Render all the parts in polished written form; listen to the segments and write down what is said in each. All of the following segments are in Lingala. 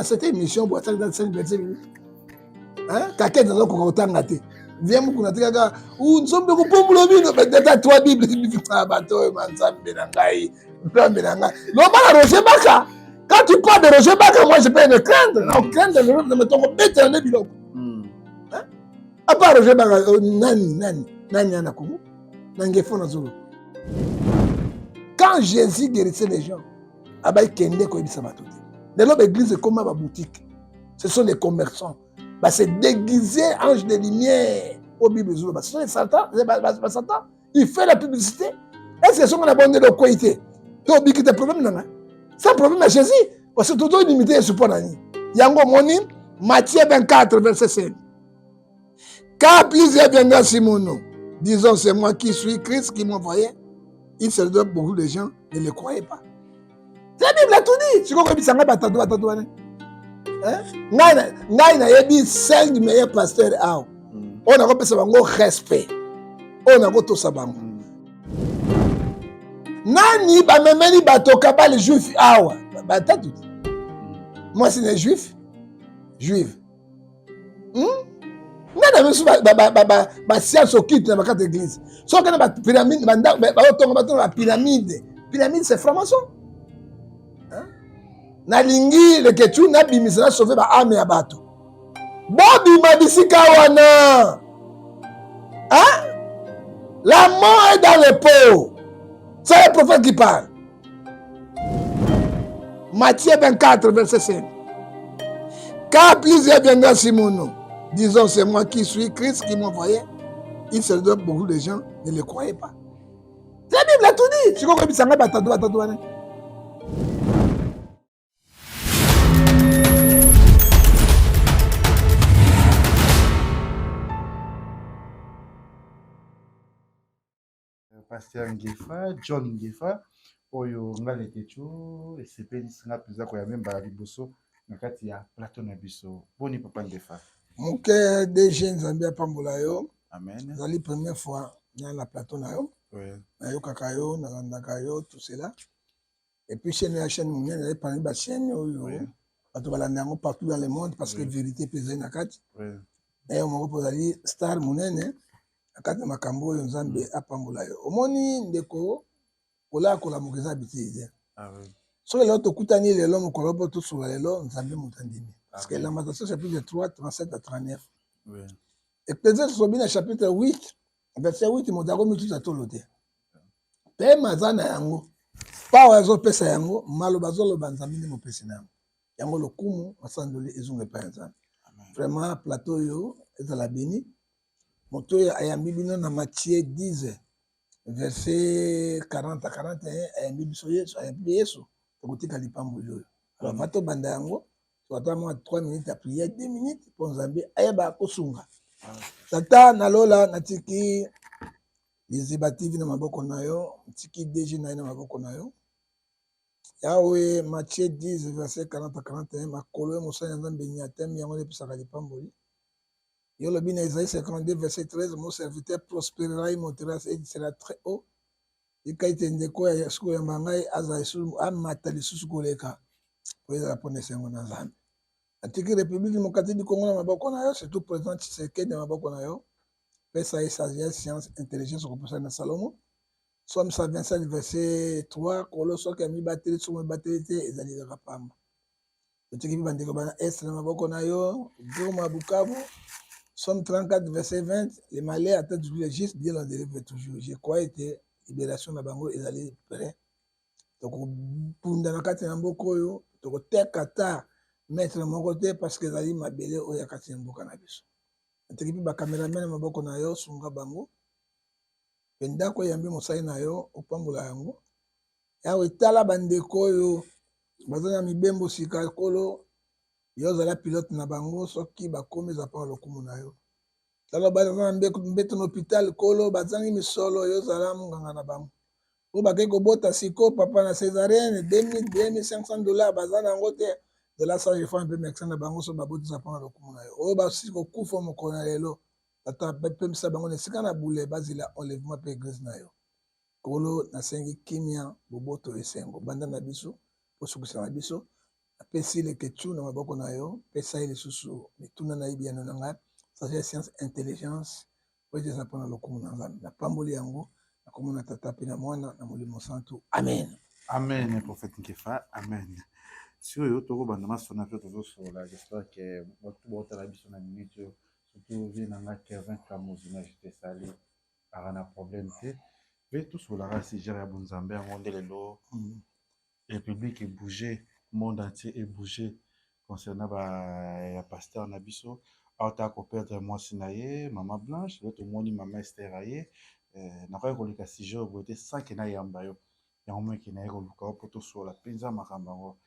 cette émission pour attendre dans 5 minutes. Hein? Quelqu'un dans le autant gâté. Viens nous connaître gaga. Ou nous sommes beaucoup pour le vivre. Peut-être toi Bible. Ah bateau manzambe nangai. Nambe nangai. Non pas Roger Baka. Quand tu parles de Roger Baka, moi je peux le craindre. Non craindre le me tombe bête enébilo. Hein? À part Roger Baka, nani anakumu. Nangefo na zulu. Quand Jésus guérissait les gens, Abaï Kende Koibisa Matouti. De l'homme église comme ma boutique. Ce sont des commerçants. C'est déguisé ange de lumière au Bible. Ce sont les Satan. Il fait la publicité. Est-ce que ce qu'on a abonné de quoi il était? Tu as oublié des problèmes? C'est un problème à Jésus. Parce que tout le monde est limité à ce point. Yango Moni, Matthieu 24, verset 5. Car plusieurs viendront sur mon nom, disons c'est moi qui suis Christ qui m'a envoyé. Il se donne beaucoup de gens ne le croyaient pas. La Bible a tout dit. Si vous avez dit ça, ngai na yebi 5 meilleurs pasteurs ao. On a repensé bango respect. On a goto sabango. Nani ba memeli batoka ba les juifs awa. Ba tatu. Moi c'est des juifs. Juifs. Nana mesu ba science occulte na ba église. So kana ba pyramide ba otonga ba pyramide. Pyramide c'est franc-maçon. Nalingi le ketu na bimisana sauver ba ame ya bato. Bobi mabisika wana. Hein? La mort est dans les peaux. C'est le prophète qui parle. Matthieu 24, verset 5. Car plusieurs viendront sur mon nom, disons c'est moi qui suis Christ qui m'a envoyé. Il se donne beaucoup de gens ne le croyaient pas. La Bible a tout dit. Si vous avez dit ça, Pasteur Ngefa, John Ngefa, oyo ngale kecho, esepeli singa peza ko ya memba ya biboso nakati ya plateau na biso. Boni papa Ngefa. Mon cœur des jeunes Zambia pambola yo. Amen. C'est la première fois dans la plateau na yo. Oui. Na yo kakayo, na landaka yo, tout cela. Et puis chaîne la chaîne mon elle parmi ba chaîne yo. Bato balanda ngo partout dans le monde parce que vérité pesa nakati. Oui. Et on m'a proposé star munene. Akati makambo yo Nzambe apambola yo. Omoni ndeko kola kola mokeza bitize. Ah oui. So lelo tokutani lelo mokolo po to sura lelo Nzambe mutandimi. Parce que Lamentation chapitre 3 37 à 39. Oui. Ecclésiaste sobina chapitre 8 verset 8 motako mitu atolote. Pe mazana yango. Pa azo pesa yango maloba zoloba Nzambe ni mopesi nango. Yango lokumu masandoli ezunge pa Nzambe. Vraiment plateau yo ezala béni. Moto ayambi bino na Matthieu 10 verset 40 à 41 ayambi biso Yesu ayambi Yesu tokotika lipambo yoyo. Alors vato banda yango soit moi 3 minutes à prière 2 minutes pour Nzambe ayeba kosunga. Tata nalola natiki lizibativi na maboko nayo tiki deji na maboko nayo. Yahweh Matthieu 10 verset 40 à 41 makolo mosanya Nzambe nyatem yango lepesaka lipambo. Yolobi na Isaïe 52, verset 13, mon serviteur prospérera, il montera, et il sera très haut. Il kaite ndeko ya suko ya mangai azaisu amatali suko leka. Pour la ponese ngona Nzambe. Atiki République démocratique du Congo na maboko na yo, surtout président Tshisekedi na maboko na yo. Pesa sagesse, science, intelligence ko posa na Salomo. Somme 127 verset 3, koloso ka mi bateli sumo bateli te ezali ka pamba. Atiki bandeko bana est na maboko na yo, Goma Bukavu. Somme 34, verset 20, les malais attendent toujours le juste, Dieu l'en délivre toujours. Je crois que libération de Bango est allée près. Donc, pour nous, dans le cas de Mbokoyo, donc, tekata, mettre mon côté parce que Zali m'a belé au Yakati Mboka Nabiso. Tekipi ba cameraman maboko na yo, sunga Bango. Penda ko yambi mosai na yo, opambola yango. Yawe tala bandeko yo, bazana mibembo sika kolo. Yo zala pilote na bango soki bakomi za pa lokumu na yo. Tala bazana mbeto na hôpital kolo bazangi misolo yo zala munganga na bango. Po bakei kobota siko papa na césarienne 2500 dollars bazana ngo te de la sage femme pe médecin na bango so baboti za pa lokumu na yo. O ba siko kufa moko na lelo. Tata pe misa bango na sika na bule bazila enlèvement pe église na yo. Kolo na sengi kimia boboto esengo banda na biso po sukisa na biso. apesi le kechu na maboko na yo pesa ile susu mituna na ibi yano nanga ça c'est science intelligence oyo eza mpona lokumu na nzambe na pamboli yango na komona tata pe na mwana na molimo santu amen. Amen, prophète Nkefa, amen. Si vous avez tout le monde, j'espère que vous avez la minute, surtout vu que Kevin Kamozina, j'étais salé, il y a un problème. Mais tout ce là, si j'ai un bon Zambé, un monde de l'eau, le public est bougé, le monde entier est bougé concernant le pasteur Nabiso. Autant qu'on perdre moi Sinaye, maman Blanche, l'autre monde, maman Esther Aye, n'a pas eu que si j'ai voté sans qu'il n'aille en bayo. Il y a un moment qui n'a pas eu que sur la pizza, ma cambango.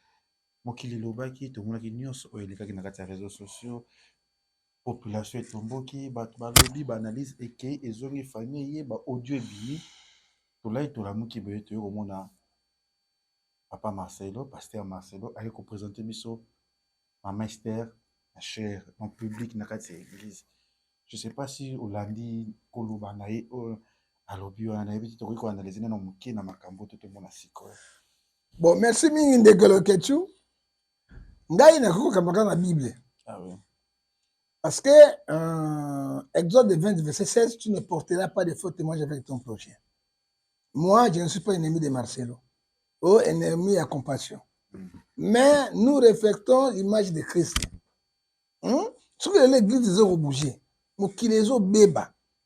Mokili lobaki tomonaki nyonso oyo elekaki na kati ya réseaux sociaux population etomboki bato balobi baanalyse ekei ezongi famille eyeba audio ebimi tolai tolamuki boye toye komona papa Marcelo pasteur Marcelo aye koprésente biso mama Esther na chair en public na kati ya église. Je sais pas si olandi koloba na ye oyo alobi wana nayebi te tokoki koanalyse nano moke na makambo to tomona sikoyo. Bon, merci mingi ndekelo kechu. Ngai na koko kamaka na Bible. Ah oui. Parce que Exode 20, verset 16, tu ne porteras pas de faux témoignages avec ton prochain. Moi, je ne suis pas ennemi de Marcelo. Oh, ennemi à compassion. Mais nous reflectons l'image de Christ. Ce que l'église des euros bougé,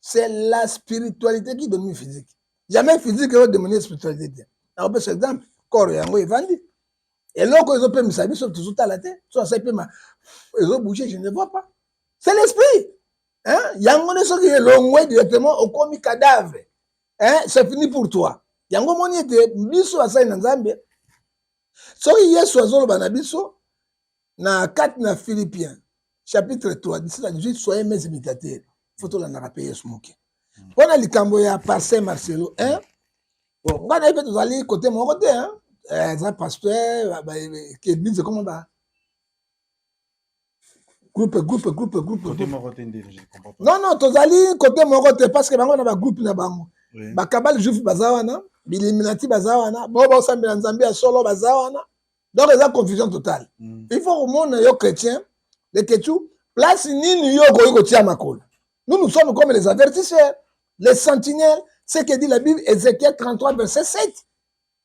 c'est la spiritualité qui donne une physique. Jamais physique va demander spiritualité. Alors, par exemple, corps et ango evandi. Et là, quand ils ont pu me savoir, sauf tout à la tête, soit ça peut ils ont bougé, je ne vois pas. C'est l'esprit. Hein? Yango ne sont que l'ongwe directement au commis cadavre. Hein? C'est fini pour toi. Yango moni était biso à ça en Zambie. So yesu azolo banabiso na 4 na Philippiens chapitre 3 17 à 18 soyez mes imitateurs. Faut to la na rappeler yesu moke. Pona likambo ya pasteur Marcelo, hein? Bon, ngana ipe tozali côté mon côté, hein? Un pasteur qui dit comment va groupe Côté mon côté, je comprends pas. non tozali côté mon côté parce que bango na ba groupe na bango ba kabal juif bazawana biliminati bazawana bo ba sambela nzambe ya solo bazawana donc il y a confusion totale. Il faut au monde yo chrétien les ketu place nini yo ko tia makolo. Nous sommes comme les avertisseurs, les sentinelles, ce que dit la Bible Ézéchiel 33 verset 7.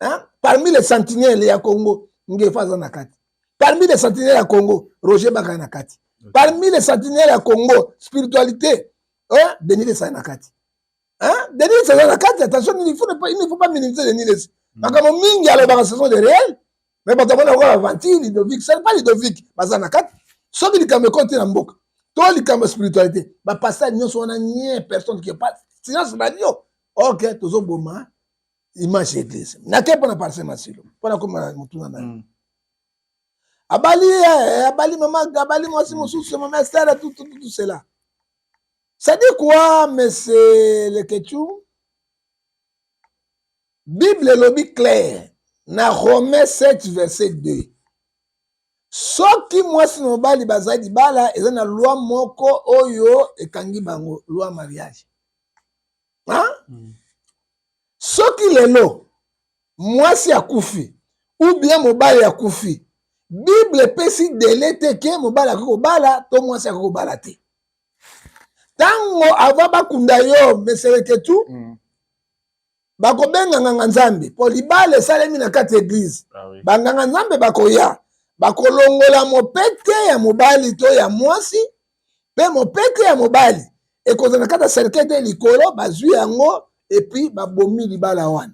Hein? Parmi les sentinelles, il y a Congo, Ngefa Zanakati. Parmi les sentinelles à Congo, Roger Bakanakati. Parmi les sentinelles à Congo, spiritualité, hein? Denis Sanakati. Hein? Denis Sanakati, attention, il ne faut pas minimiser Denis. Parce que mon mingi a la saison de réel, mais quand on a encore avanti, Ludovic, ce n'est pas Ludovic, Bazanakati. Sauf qu'il y a un côté dans le bok. Toi, il y a une spiritualité. Bah, pas ça, nous sommes une personne qui n'est pas. Sinon, c'est pas Dieu. Ok, tous les moments. Image église. N'a-t-il pas parlé Marcelo? Pas comme Moutuna. Abali maman, abali moi si mon souci, maman Esther, tout cela. Ça dit quoi, monsieur le Ketchou? Bible lobby clair. Na Romains 7 verset 2. Soki moi si mon bali bazadi bala, et na loi moko oyo et kangi bango loi mariage. Hein? Soki lelo mwasi akufi ou bien mobali akufi Bible pesi délai te ke mobali akobala to mwasi akobala te tango ava bakunda yo mesele ketu bakobenga nganga nzambe po libala esalemi na kati église banganga nzambe bakoya bakolongola mopete ya mobali to ya mwasi pe mopete ya mobali ekozala na kati ya cercueil likolo bazwi yango et puis babomi libala wana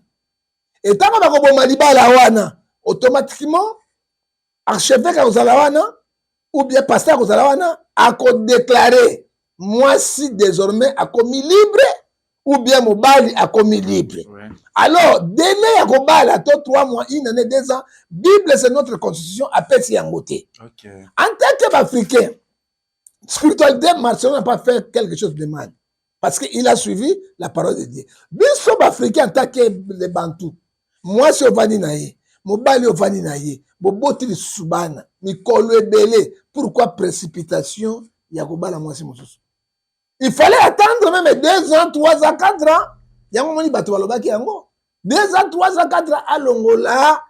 et tant que bakoboma libala wana automatiquement archevêque akozala wana ou bien pasteur akozala wana akodéclarer mwasi désormais akomi libre ou bien mobali akomi libre. Alors délai ya kobala to 3 mois, 1 année, 2 ans, Bible c'est notre constitution apesi yango te. En tant qu'Africain, spiritualité, Marcelo n'a pas fait quelque chose de mal. Parce qu'il a suivi la parole de Dieu. Bien sûr, Africain en tant que les Bantous. Moi, c'est au Vaninaye. Mobali au Vaninaye. Boboti de Subana. Mikolo Ebele. Pourquoi précipitation? Yakobala moi, c'est mon sous. Il fallait attendre même 2 ans, 3 ans, 4 ans. Yango moni bato balobaki yango. 2 ans, 3 ans, 4 ans. Alongola.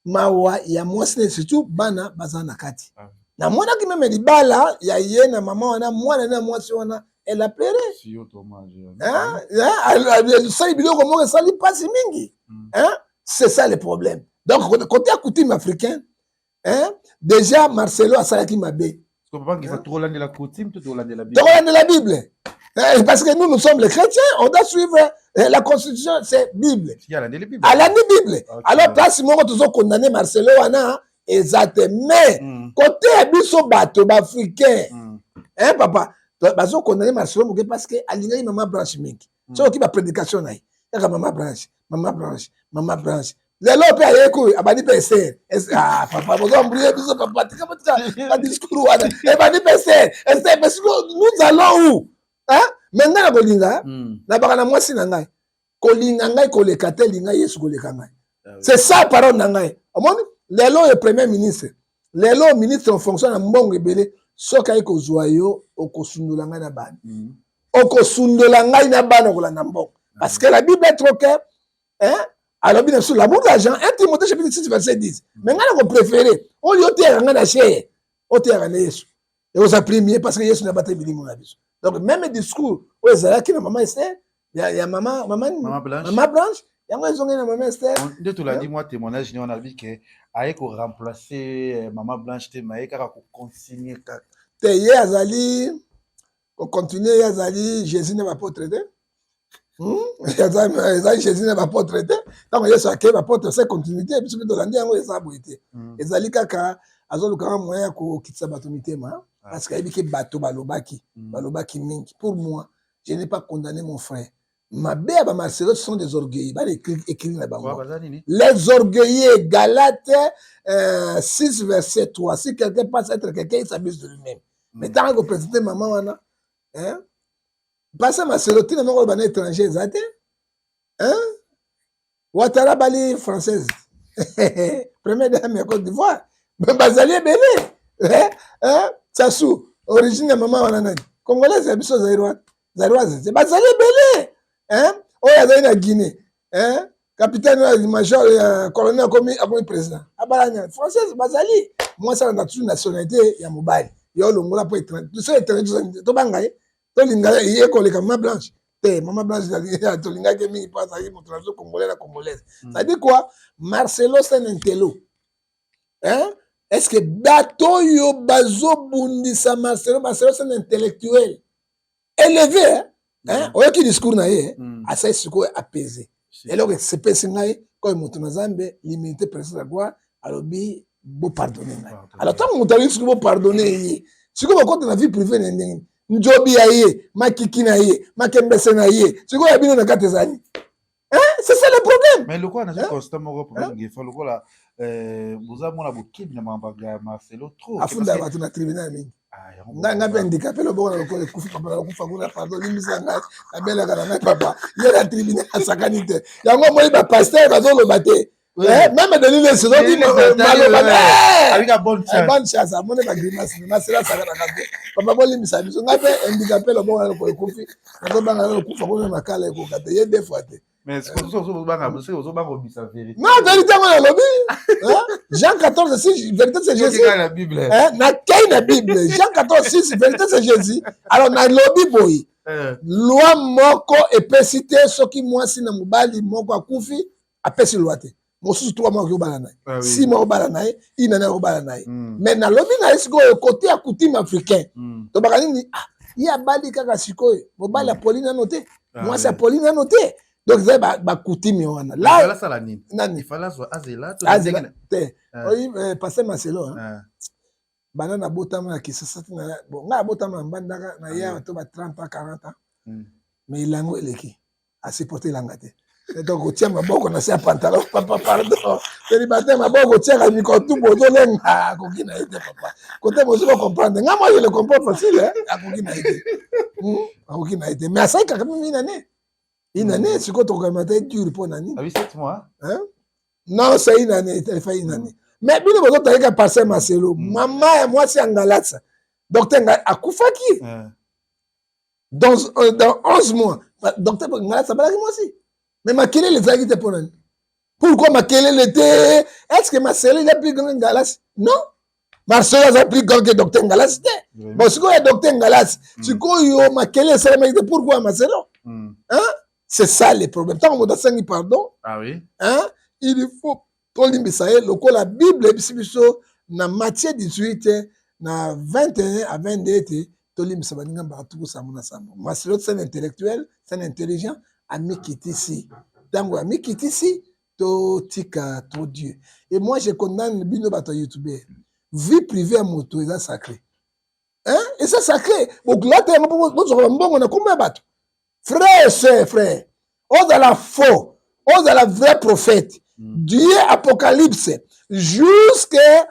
mawa ya mwasi surtout bana baza na kati na mwana ki meme libala ya ye na mama wana mwana na mwasi wana elle a pleuré ça biloko moko sali pasi mingi c'est ça le problème donc côté à coutume africain déjà Marcelo asalaki mabe papa qui va trop de la coutume tout de la Bible de la Bible parce que nous sommes les chrétiens on doit suivre la constitution c'est Bible à la Bible alors place moko toujours condamner Marcelo wana exact mais côté biso bato ba africain papa bazo condamner Marcelo moke parce que alingaki mama branche mingi so ki ba prédication na yaka mama branche lelo pe ayeko abani pese papa bozo mbrouiller biso papa tika pas discours wana ebani pese parce que nous allons où maintenant na kolinga na baka na mwasi na ngai kolinga ngai koleka te linga Yesu koleka ngai c'est ça parole na ngai omoni lelo le premier ministre lelo ministre en fonction na mbongo ebele soki ayi kozwa yo okosundola ngai na bana okosundola ngai na bana kolanda mbongo parce que la Bible est trop claire alors bien sûr l'amour d'argent 1 Timothée chapitre 6 verset 10 mais ngai na ko préférer oyo oteyaka ngai na chair oteyaka na Yesu et oza premier parce que Yesu na bata bilimo na biso donc même discours oyo ezalaki na mama Esther ya mama Blanche yango ezongi na mama Esther nde tolandi mwa témoignage ni wana bi ke aye ko remplacer mama Blanche te maye kaka ko continuer kaka te ye azali ko continuer ye azali Jésus na apôtre te ezali Jésus na apôtre te ntango Yesu akei apôtre c'est continuité biso mpe tolandi yango eza boye te ezali kaka azolukaka moyen ya kokitisa bato mitema parce que ayebi ke bato balobaki mingi pour moi je n'ai pas condamné mon frère mabe ya bamarcelo sont des orgueilleux bana écrit na bango les orgueilleux Galates 6 verset 3 si quelqu'un pense être quelqu'un il s'abuse de lui-même mais tant que présenter maman wana passe Marcelo tina moko bana étranger eza te Ouattara bali française première dame ya Côte d'Ivoire bazali ebele Sassou origine ya mama wana nani congolaise ya biso zaïroise bazali ebele oyo azali na Guinée capitaine major ya colonel akomi président abalanya française bazali mwasi alanda toujours nationalité ya mobali yo olongola mpo étranger tobanga ye tolinga ye koleka mama blanche te mama blanche tolingaki mingi mpo azalaki moto nazo congolais na congolaise c'est-à-dire quoi Marcelo c'est un intello est-ce que bato yo bazobundisa Marcelo c'est un intellectuel élevé oyoki discours na ye asali sikoyo apaisé eloko sepesi ngai koyo moto na Nzambe l'immunité précieuse ya gloire alobi bopardonne ngai alors ntango moto alobi sikoyo bopardonne ye sikoyo bakota na vie privée na ndenge njobi ya ye makiki na ye makembese na ye sikoyo ya bino na kati ezali c'est ça le problème mais lokola naza constat moko problème ngefa lokola boza mona bokibi na mabanga ya Marcelo trop afunda bato na tribunal mingi nga mpe handicapé loboko na lokola ekufi papa na kokufa kuna pardon limbisa ngai nabelaka na ngai papa ye na tribunal asakani te yango moi bapaster bazoloba te même delile esozoki maloba bonne chance amone bagrimasi masela asakanaka te papa bolimbisa biso ngai mpe handicapé loboko na lokola ekufi nazobanga na lokufa kuna makala ekoka te ye deux fois te mais non, vérité, on lobby. Jean 14, 6, vérité, c'est Jésus. La Bible. Na kei na Bible. Jean 14, 6, vérité, c'est Jésus. Alors, na lobby, boy. Loi moko epesite, soki mwasi na mobali moko akufi, apesi loi te. Mosusu 3 mois ki obala naye. 6 mois obala naye, inana obala naye. Mais na lobby na sikoyo côté ya coutume africain. To bakani ni il a bali kaka sikoyo. Mobali ya Pauline anoté. Mwasi ya Pauline anoté. Donc c'est ba coutume wana là ça la nini nani fala so azela te oui passer Marcelo bana na botama na kisasa na bon nga botama mbandaka na ya to ba 30 ans 40 ans mais ilango eleki a supporter langate donc otia maboko na se pantalon papa pardon teli batin maboko tia ka mikotu bozo lenga kokina ete papa côté bozo comprendre nga moi je le comprends facile akokina ete akokina ete mais ça quand même une année. Une année, c'est quoi ton commentaire dur pour Nani? Ah oui, 7 mois. Non, c'est une année, il fait une année. Mais bien, vous avez qu'à passer Marcelo. Maman et moi, c'est en Galate. Docteur Akoufaki. Dans 11 mois. Docteur Galate, ça va moi aussi. Mais ma quelle est les acquis pour Nani? Pourquoi Makelele était? Est-ce que Marcelo il est plus grand que Ngalas? Non. Marcelo est plus grand que Docteur Ngalas. Bon, si il y a Docteur Ngalas, si il y a Makelele, c'est pourquoi Marcelo? Hein? C'est ça le problème. Tant qu'on a pardon, ah oui, hein? Il faut que la Bible, dans Matthieu 18, dans 21 à 22, Marcelo, c'est un intellectuel, c'est un intelligent, ami qui est ici. Tango ami qui est ici, to tika, to Dieu. Et moi, je condamne le bino bato youtubeur. Vie privée à moto, c'est sacré. Hein? Et c'est sacré. Donc là, on a combien de bateaux? Frère et soeur, frère, on a la faux, on a la vraie prophète. Dieu, Apocalypse, jusqu'à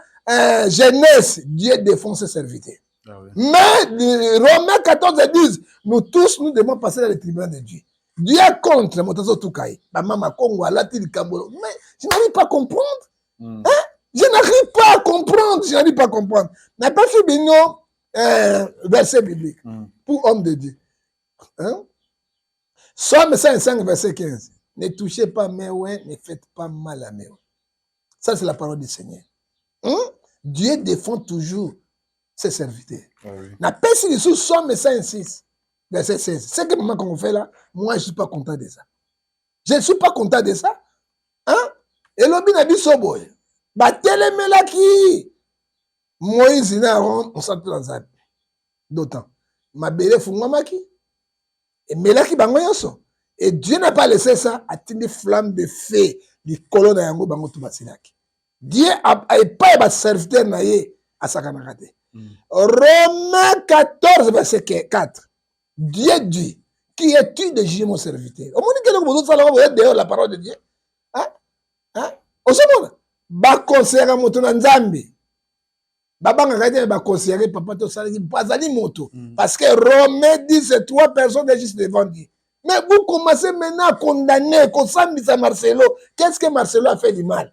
Genèse, Dieu défend ses serviteurs. Ah oui. Mais Romains 14 disent, nous tous, nous devons passer dans le tribunal de Dieu. Dieu est contre Motazo Toukaï. Maman Kongo, mais je n'arrive pas à comprendre. Hein? Je n'arrive pas à comprendre. Je n'arrive pas à comprendre. Je n'ai pas fait bino verset biblique pour homme de Dieu. Hein? Somme 5, verset 15. Ne touchez pas mes ouins, ne faites pas mal à mes ouins. Ça, c'est la parole du Seigneur. Dieu défend toujours ses serviteurs. Ah oui. Na pèse les sous Somme 6, verset 16. C'est que maman qu'on fait là, moi, je ne suis pas content de ça. Je ne suis pas content de ça. Hein? Et l'objet n'a dit soboy. Bah, télémela qui Moïse et Aaron, on s'en dans un. D'autant. Ma belle fungomaki. Et melaki bango yoso. Et Dieu n'a pas laissé ça atteindre des flammes de feu, les colonnes à yango bango tubasinaki. Dieu a pas serviteur naïe à Sakanakate. Romains 14, verset 4. Dieu dit, qui es-tu de juger mon serviteur? Au moins, vous êtes dehors la parole de Dieu. Hein? Hein? Au second, ba conseiller moto na nzambe. Babanga kati ba conseiller papa to salaki bazali moto. Parce que Romains dit c'est 3 personnes juste devant Dieu. Mais vous commencez maintenant à condamner, Kosambisa Marcelo. Qu'est-ce que Marcelo a fait du mal?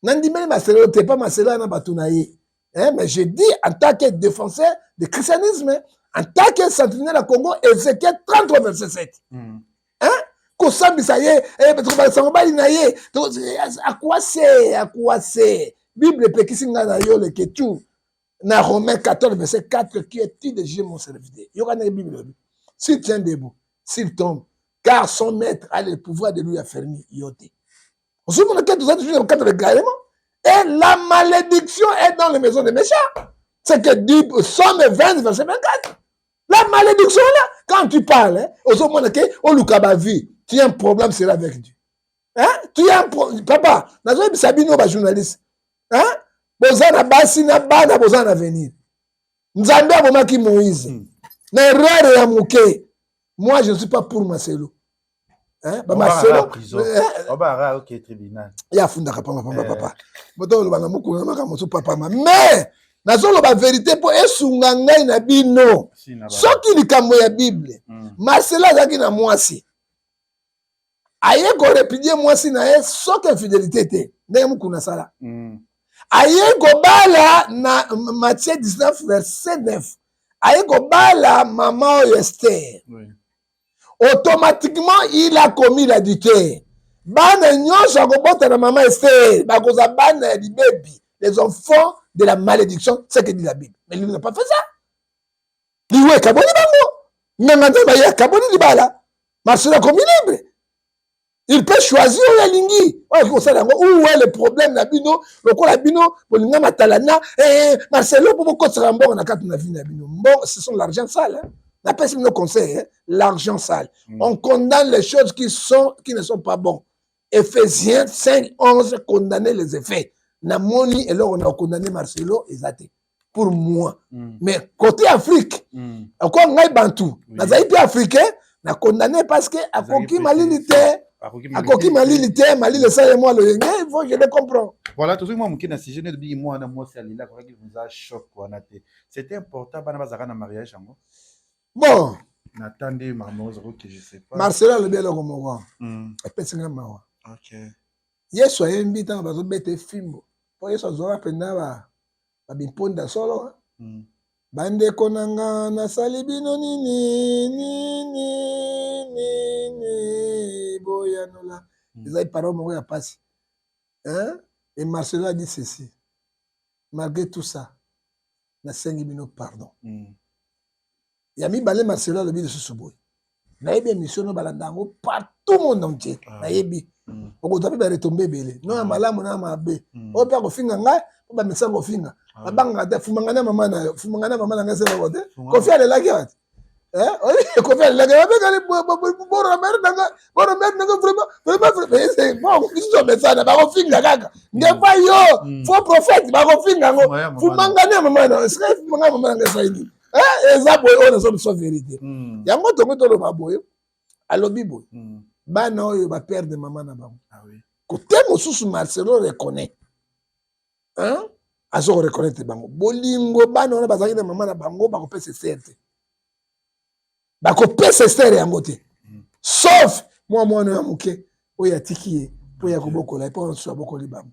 Nandimé Marcelo, t'es pas Marcelo na batunaye. Hein, mais je dis en tant que défenseur du christianisme, en tant que sentinelle à Congo, Ézéchiel 33, verset 7. Hein? Kosambisa ye, à quoi c'est? Bible pekisinga na yo le ketu. Na Romains 14, verset 4, qui est-il de juger mon serviteur? Il y aura une Bible. S'il tient debout, s'il tombe, car son maître a le pouvoir de lui affermir. Yoté. On se demande le cadre de gouvernement. Et la malédiction est dans les maisons des méchants. C'est que dit Somme 20, verset 24. La malédiction là, quand tu parles, on se demande que au Lukabavi, tu as un problème, c'est là avec Dieu. Hein? Tu as un problème. Papa, nous Sabino, journaliste. Hein? Bozana basi na bana bozana venir. Nzambe abomaki Moïse. Na erreur ya muke. Moi je ne suis pas pour Marcelo. Hein? Ba Marcelo. Obara OK tribunal. Ya funda papa. Boto lo bana muku na makamoto papa mais nazolo ba vérité po esunga ngai na bino. Soki likambo ya Bible. Marcelo azaki na mwasi. Aye ko répudier mwasi na ye soki infidélité te. Ndenge muku na sala. Aye kobala na Matthieu 19, verset 9. Aye kobala maman Esther. Oui. Automatiquement, il a commis l'adultère. Bana nyonso akobota na maman Esther. Bakoza bana di baby. Les enfants de la malédiction, c'est ce que dit la Bible. Mais lui n'a pas fait ça. Lui, est kaboni bango. Mais maintenant, il y a kaboni libala. Marcelo a commis libre. Il peut choisir la lingui. Où est le problème na bino? La bino, bolinga matalana, Marcelo pour beaucoup de rambon na carte na vie na bino. Bon, ce sont l'argent sale. Hein? On appelle ça nos conseils, l'argent sale. On condamne les choses qui ne sont pas bonnes. Ephésiens 5, 11, condamner les effets. Namoni et là on a condamné Marcelo et Zate. Pour moi. Mais côté Afrique, encore on a bantou. Nazaï pays africain, on a condamné parce que à Koki Malilité. À Koki Malilité, Malilité, ça et moi, le yenge, il faut que je le comprends. Voilà, tout ce que moi, je suis sujet de moi, c'est là, qui nous a choqué. C'était important, pour nous mariage. Bon. N'attendez, maman, que je sais pas. Marcelo, le bien, le moment. Ok. Yes, soyez invité à mettre film. Pour ça, vous aurez bimponda solo. Bande konanga na salibino nini boyanola Ils avaient parlé au ya passe. Hein? Et Marcelo a dit ceci. Malgré tout ça, na 5 minutes pardon. Yami balé Marcelo le bi de Susuboy. Na yebi émission no balandango partout monde entier. Na yebi. Oko tapi ba retomber belé. Non ya malamu na mabe. O pia ko finga ngai, o ba mesa ko finga. Abanga te fumangana mama na ngase ba wote. Ko fia le laki wat. Ko fia le laki ba ngali boro mer nanga vraiment c'est bon, ils messana ba ko finga kaka. Ngepa yo, faux prophète ba ko finga ngo. Fumangana mama na, c'est fumangana mama na ngase ini. Eza boy on so vérité. Yango tongo to lo baboy. Alobi boy. Bana oyo ba perdre maman na bango. Ah oui. Côté mosusu Marcelo reconnaît. Hein? Azo reconnaître bango. Bolingo bana ona bazaki na maman na bango ba ko pese serte. Ba ko pese serte yango te. Sauf moi na muke oyo atiki po ya kobokola po on so bokoli bango.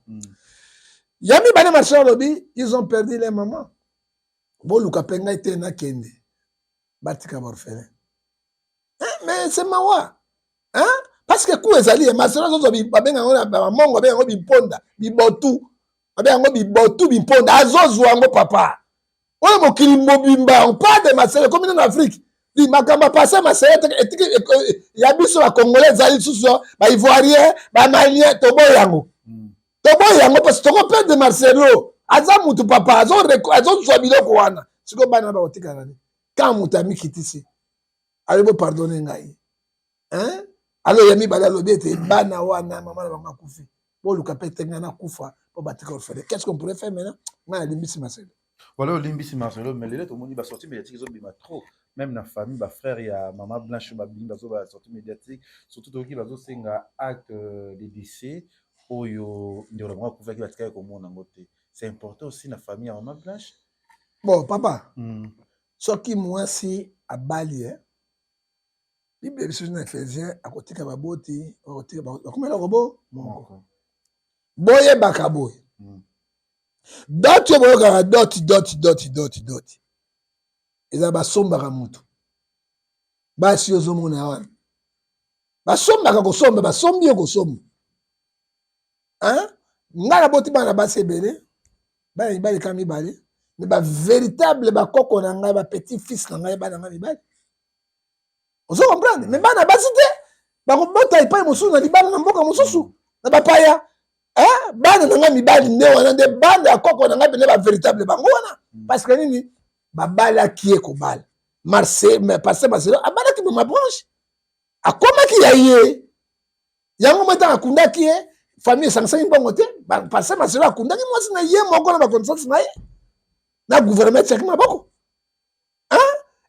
Yami bana Marcelo lobi, ils ont perdu les mamans. Boluka penga ite na kende. Batika orphelin. Mais c'est mawa. Hein? Parce que coup ezali Marcelo zo babenga ngona ba mongo benga bi ponda, bi botu. Babenga ngo bi botu bi ponda azozwa ngo papa. Oyo mokili mobimba, on parle de Marcelo comme en Afrique. Di makamba passé Marcelo ya biso ba congolais ezali susu, ba ivoirien, ba malien tobo yango. Tobo yango parce que toko perdre de Marcelo. Aza mutu papa azo zwa biloko wana. Siko bana ba otika nani. Quand mutu amikitisi. Allez pardonner ngai. Hein? Alors yami bala lobete bana wana mama na bango kufi. Bo luka pete ngana kufa po batika orphelin. Qu'est-ce qu'on pourrait faire maintenant? Ngana limbisi Marcelo. Voilà limbisi Marcelo mais les lettres au monde ba sorti médiatique ils ont bima trop. Même na famille ba frère ya maman Blanche ba bimba zo ba sorti médiatique surtout to ki bazo senga acte de décès oyo ndiro bango kufa ki batika ko mona ngote. C'est important aussi la famille à maman Blanche. Bon papa. Ce qui moi si à Bali hein. Bible biso na Ephésiens akotika baboti, akotika ba komela robo moko. Boye bakaboy. Dot yo boka dot. Eza ba somba ka mutu. Ba si ozo mona wana. Ba somba ka ko somba, ba sombi yo ko somba. Hein? Ngala boti bana ba sebele. Ba ibali kami bali. Mais ba véritable ba koko na ngai ba petit fils na ngai ba na ngai bali. Vous comprenez? Mais bana basité, ba ko bota ipai mususu na libala na mboka mususu na bapaya. Hein? Bana nga mibali nde wana nde bana akoko na nga bene ba véritable bango wana. Parce que nini? Ba bala ki e ko bala. Marseille, mais passer Marcelo, abala ki ma branche. Akoma ki ya ye. Yango meta akunda ki e famille sansa mbongo te. Ba passer Marcelo akunda ki mwasi na ye moko na ba conscience na ye. Na gouvernement tchèque maboko. Hein?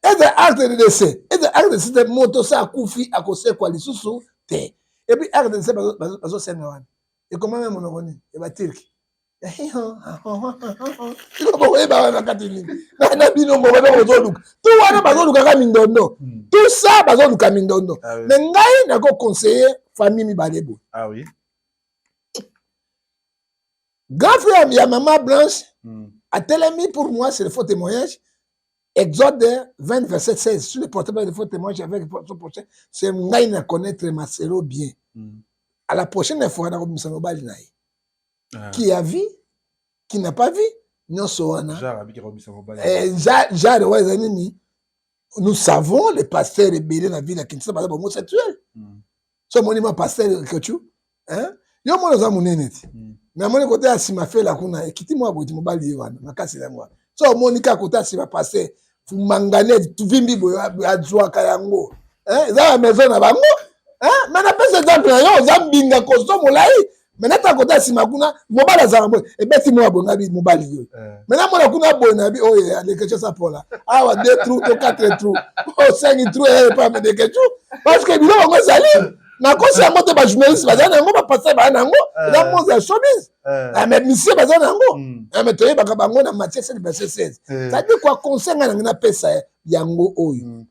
Et des actes de décès. Et des actes de décès de moto ça akufi akose kwa lisusu te. Et puis actes de décès bazo senga wana. Et comment même on connaît? Et ba turki. Il faut ba na katini. Na bino mo ba ozoluka. Tout wana bazoluka ka mindondo. Tout ça bazoluka mindondo. Mais ngai na ko conseiller famille mi balebo. Ah oui. Grand frère ya maman Blanche a tellement pour moi c'est le faux témoignage. Exode 20, verset 16. Sur le portable de faux témoignage avec son prochain, c'est ngai na connaître Marcelo bien. À la prochaine fois, qui a vu, qui n'a pas vu, nous savons les pasteurs rebelles dans la ville de Kinshasa, par exemple, homosexuels. Ce monument pasteur que tu hein? Yo mo za munene ti. Na moni côté asima fait la kuna ekiti mo aboti mo bali wana makasi la moi. So monika côté asima passer fu manganese tu vimbi boyo azwa kayango. Hein? Za maison na bango. Hein? Mais na pesa exemple yo za mbinga kosto molai. Mais na ta côté asima kuna mo bala za mo e beti mo abonga bi mo bali yo. Mais na mo na kuna bona bi oye ale que ça pola. Ah wa 2 trous to 4 trous. Oh 5 trous et pas me de quelque parce que bilo ngo sali. Na kosi ya moto ba journaliste bazana yango ba passer ba nango na mo za showbiz mais monsieur bazana yango mais toye ba bango na Matthieu 7 verset 16 ça dit quoi conseil na pesa yango oyo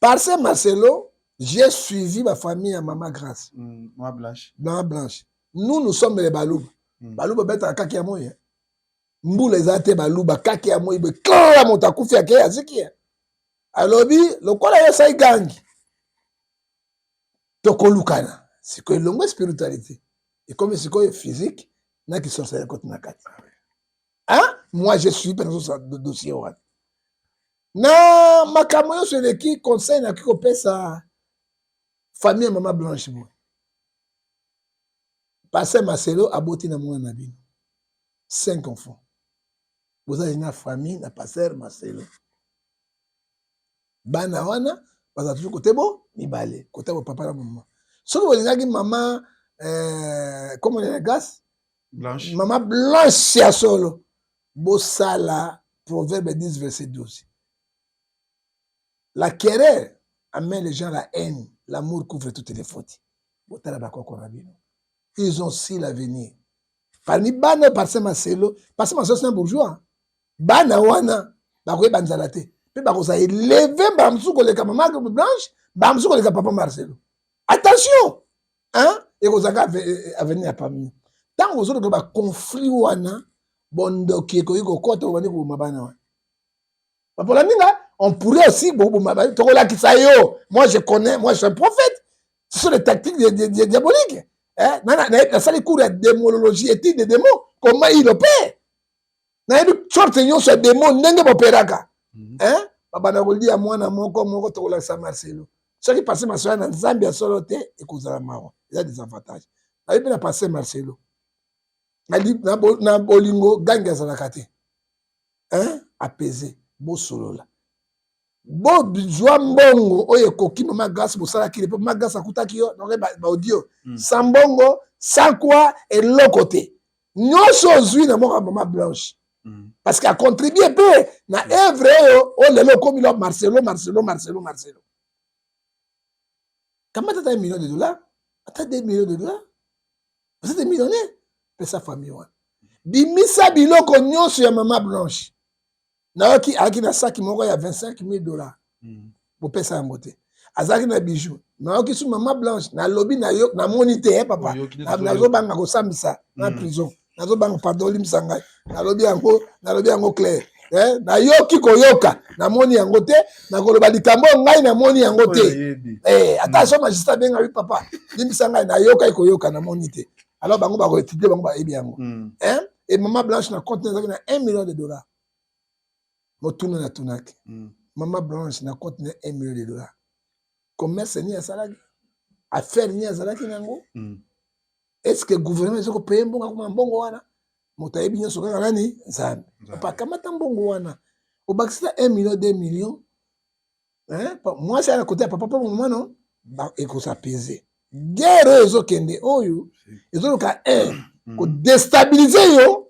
parce que Marcelo j'ai suivi ma famille à Maman Grâce Maman Blanche nous sommes les balouba balouba beta kaki ya moyo mbula ezate balouba kaki ya moyo be kala moto akufi ya ke aziki alobi lokola yo sai gangi tokolukana C'est que longue spiritualité. Et comme c'est quoi physique, n'a qui sont ça côté nakati. Hein? Moi je suis dans ce dossier là. Na makamoyo sur le qui conseil na qui sa famille maman Blanche moi. Passer Marcelo aboti na mwana na bino. 5 enfants. Vous avez une famille na passer Marcelo. Bana wana baza toujours côté bon mibale, côté bon papa na maman. Soki bolingaki maman comment on dit gas Blanche. maman Blanche ya solo bosala proverbe 10 verset 12. La querelle amène les gens à la haine, l'amour couvre toutes les fautes. Ils ont aussi l'avenir. Parmi bana parce Marcelo c'est un bourgeois. Bana wana bakoy banzalate. Puis bakoza élever bamsu ko le maman Blanche, bamsu ko le papa Marcelo. Attention. Hein? Et vous avez avenir parmi. Tant vous autres ba conflit wana bondoki ko yiko koto wani ko mabana wana. Pour la minga, on pourrait aussi moi je connais, moi je suis un prophète. Ce sont les tactiques diaboliques. Hein? Ça les cours de démonologie, étude des démons, comment ils opèrent. Na ebi sorte nyonso démon ndenge boperaka. Hein? Baba na koldi ya mwana moko to la sa Marcelo. Ce qui passe Marcelo na Nzambe ya solo te et kozala maro. Il y a des avantages. Na ebi na passer Marcelo. Na bolingo ganga za nakate. Hein? Apaisé. Bo solo la. Bo joa mbongo oye koki mama grâce bosala ki mama grâce akutaki yo donc ba audio sans mbongo sans quoi et l'autre côté nyonso zui na mama Blanche parce qu'elle contribue peu na œuvre o lelo komi lo Marcelo comment t'as $1 million t'as $2 millions vous êtes millionnaire pour sa famille wa bimisa biloko nyonso ya mama Blanche. Naoki aki na saki moko ya $25,000 pour pesa ya moté azaki na bijou naoki su mama Blanche na lobby na yo na monité papa na zo banga ko sambisa na prison na zo banga pardon limsanga na lobby yango clair na yoki koyoka na moni yango te na koloba likambo ngai na moni yango te attention magistrat benga wi papa limsanga na yoka koyoka na monité alors bango ba ko étudier bango ba ebi yango et mama Blanche na compte na $1 million. Motuna na tunaki. Maman Blanche na compte na $1 million. Commerce ni ya salaki. Affaire ni ya salaki nango. Est-ce que le gouvernement est payé mbongo kuma mbongo wana? Motayebi nyoso kaka nani? Nzambe. Papa kamata mbongo wana. Obakisa 1 million 2 millions. Hein? Moi c'est à côté papa pour maman non. Ba eko sa peser. Guerre ezo kende oyo. Ezo ka ko déstabiliser yo.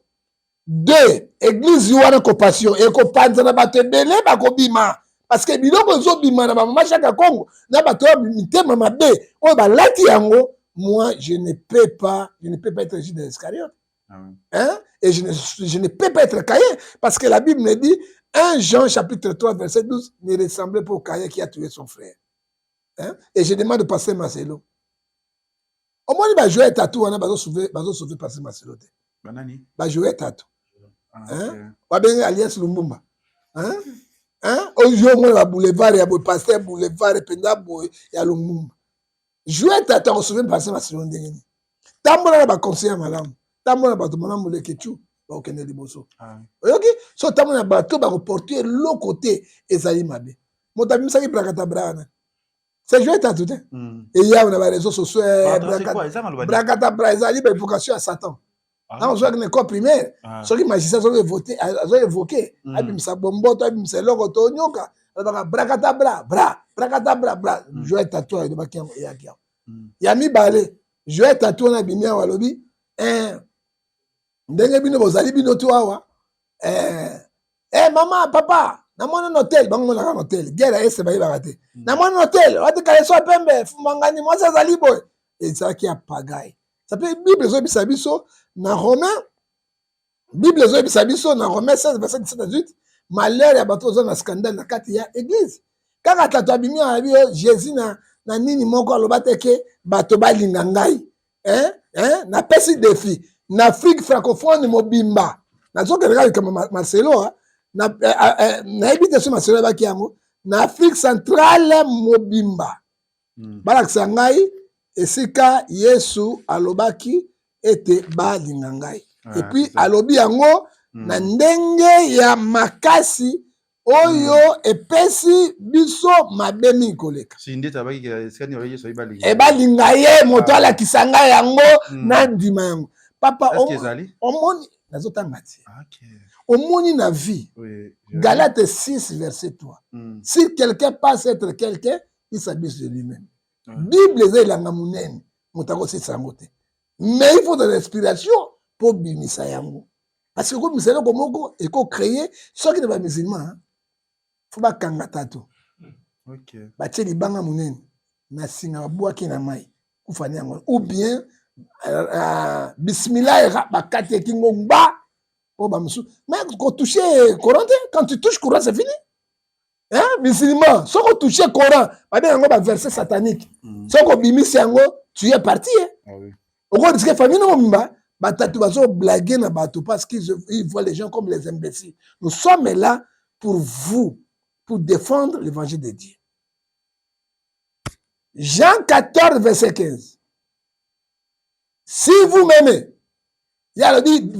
2, église wana compassion et ko panza na bato ebele bakobima parce que biloko ezobima na bamama chaka Congo na bato mitema mabe oyo balati yango. Moi je ne peux pas être Judas Iscariote. Hein? Et je ne peux pas être Caïn parce que la Bible me dit 1 Jean chapitre 3 verset 12 ne ressemblait pas au Caïn qui a tué son frère. Hein? Et je demande de passer Marcelo. Au moins il va jouer tatou wana bazo sauver passer Marcelo te. Banani Va jouer tatou. Hein? Wabenga alias Lumbumba. Hein? Hein? Aujourd'hui, on boulevard, il y a un pasteur boulevard, et puis il y a Lumbumba. Jouer tata, on se souvient de passer ma seconde. Tambola ba conseiller madame. Tambola ba tomona mole kechu, ba okende liboso. OK? So tambola ba to ba reporter l'autre côté ezali mabe. Motabi msaki brakata brana. C'est jouer tata tout. Et il y a on a les réseaux sociaux brakata bra ezali ba vocation à Satan. Non, je vais école primaire. Ceux qui magistrat ont évoqué. Abimsa bomboto, abimsa logoto nyoka. Brakata bra. Je vais tatouer de bakiam et yakiam. Yami balé. Je vais tatouer na bimia walobi. Ndenge bino bozali bino tuawa. Maman, papa, na mon hôtel, bango na hôtel. Guerre ese ba ibagate. Na mon hôtel, wati kale so pembe, fumangani mo sa zali boy. Et ça qui a pagaille. Ça peut Bible zo bisabiso na Romain. Bible zo bisabiso na Romain 16 verset 17 à 18. Malheur ya bato zo na scandale na kati ya église. Kaka tato abimi ya bio Jésus na nini moko alobate ke bato balinga ngai. Na pesi défi. Na Afrique francophone mobimba. Na zo keleka kama Marcelo na ebite so Marcelo baki yango. Na Afrique centrale mobimba. Balakisa ngai esika Yesu alobaki ete balinga ngai. Et puis c'est ça. alobi yango na ndenge ya makasi oyo epesi biso mabe mingi koleka. Sinde tabaki skani oye so ibalinga. E balinga ye moto alakisa ngai yango na ndima yango. Papa omoni nazotanga ti. OK. Omoni na vie. Oui. Galates 6 verset 3. Si quelqu'un passe être quelqu'un, il s'abuse de lui-même. Bible ezelanga munene mutako sitsango te. Mais il faut de l'inspiration pour bimisa yango. Parce que comme miselo komoko et ko créer ceux qui ne pas musulmans, faut ba kanga tato. OK. Ba teli banga munene na singa bwaki na mai kufanya yango ou bien bismillah ba kate kingo mba o ba musu. Mais quand toucher Coran, quand tu touches Coran c'est fini. Hein, musulman, si on touche le Coran, on a un verset satanique. Si on bimisi yango, tu es parti. Ah oui. On dit que famille non mba, batatu bazo blaguer na bato parce qu'ils voient les gens comme les imbéciles. Nous sommes là pour vous, pour défendre l'évangile de Dieu. Jean 14 verset 15. Si vous m'aimez, il y a dit,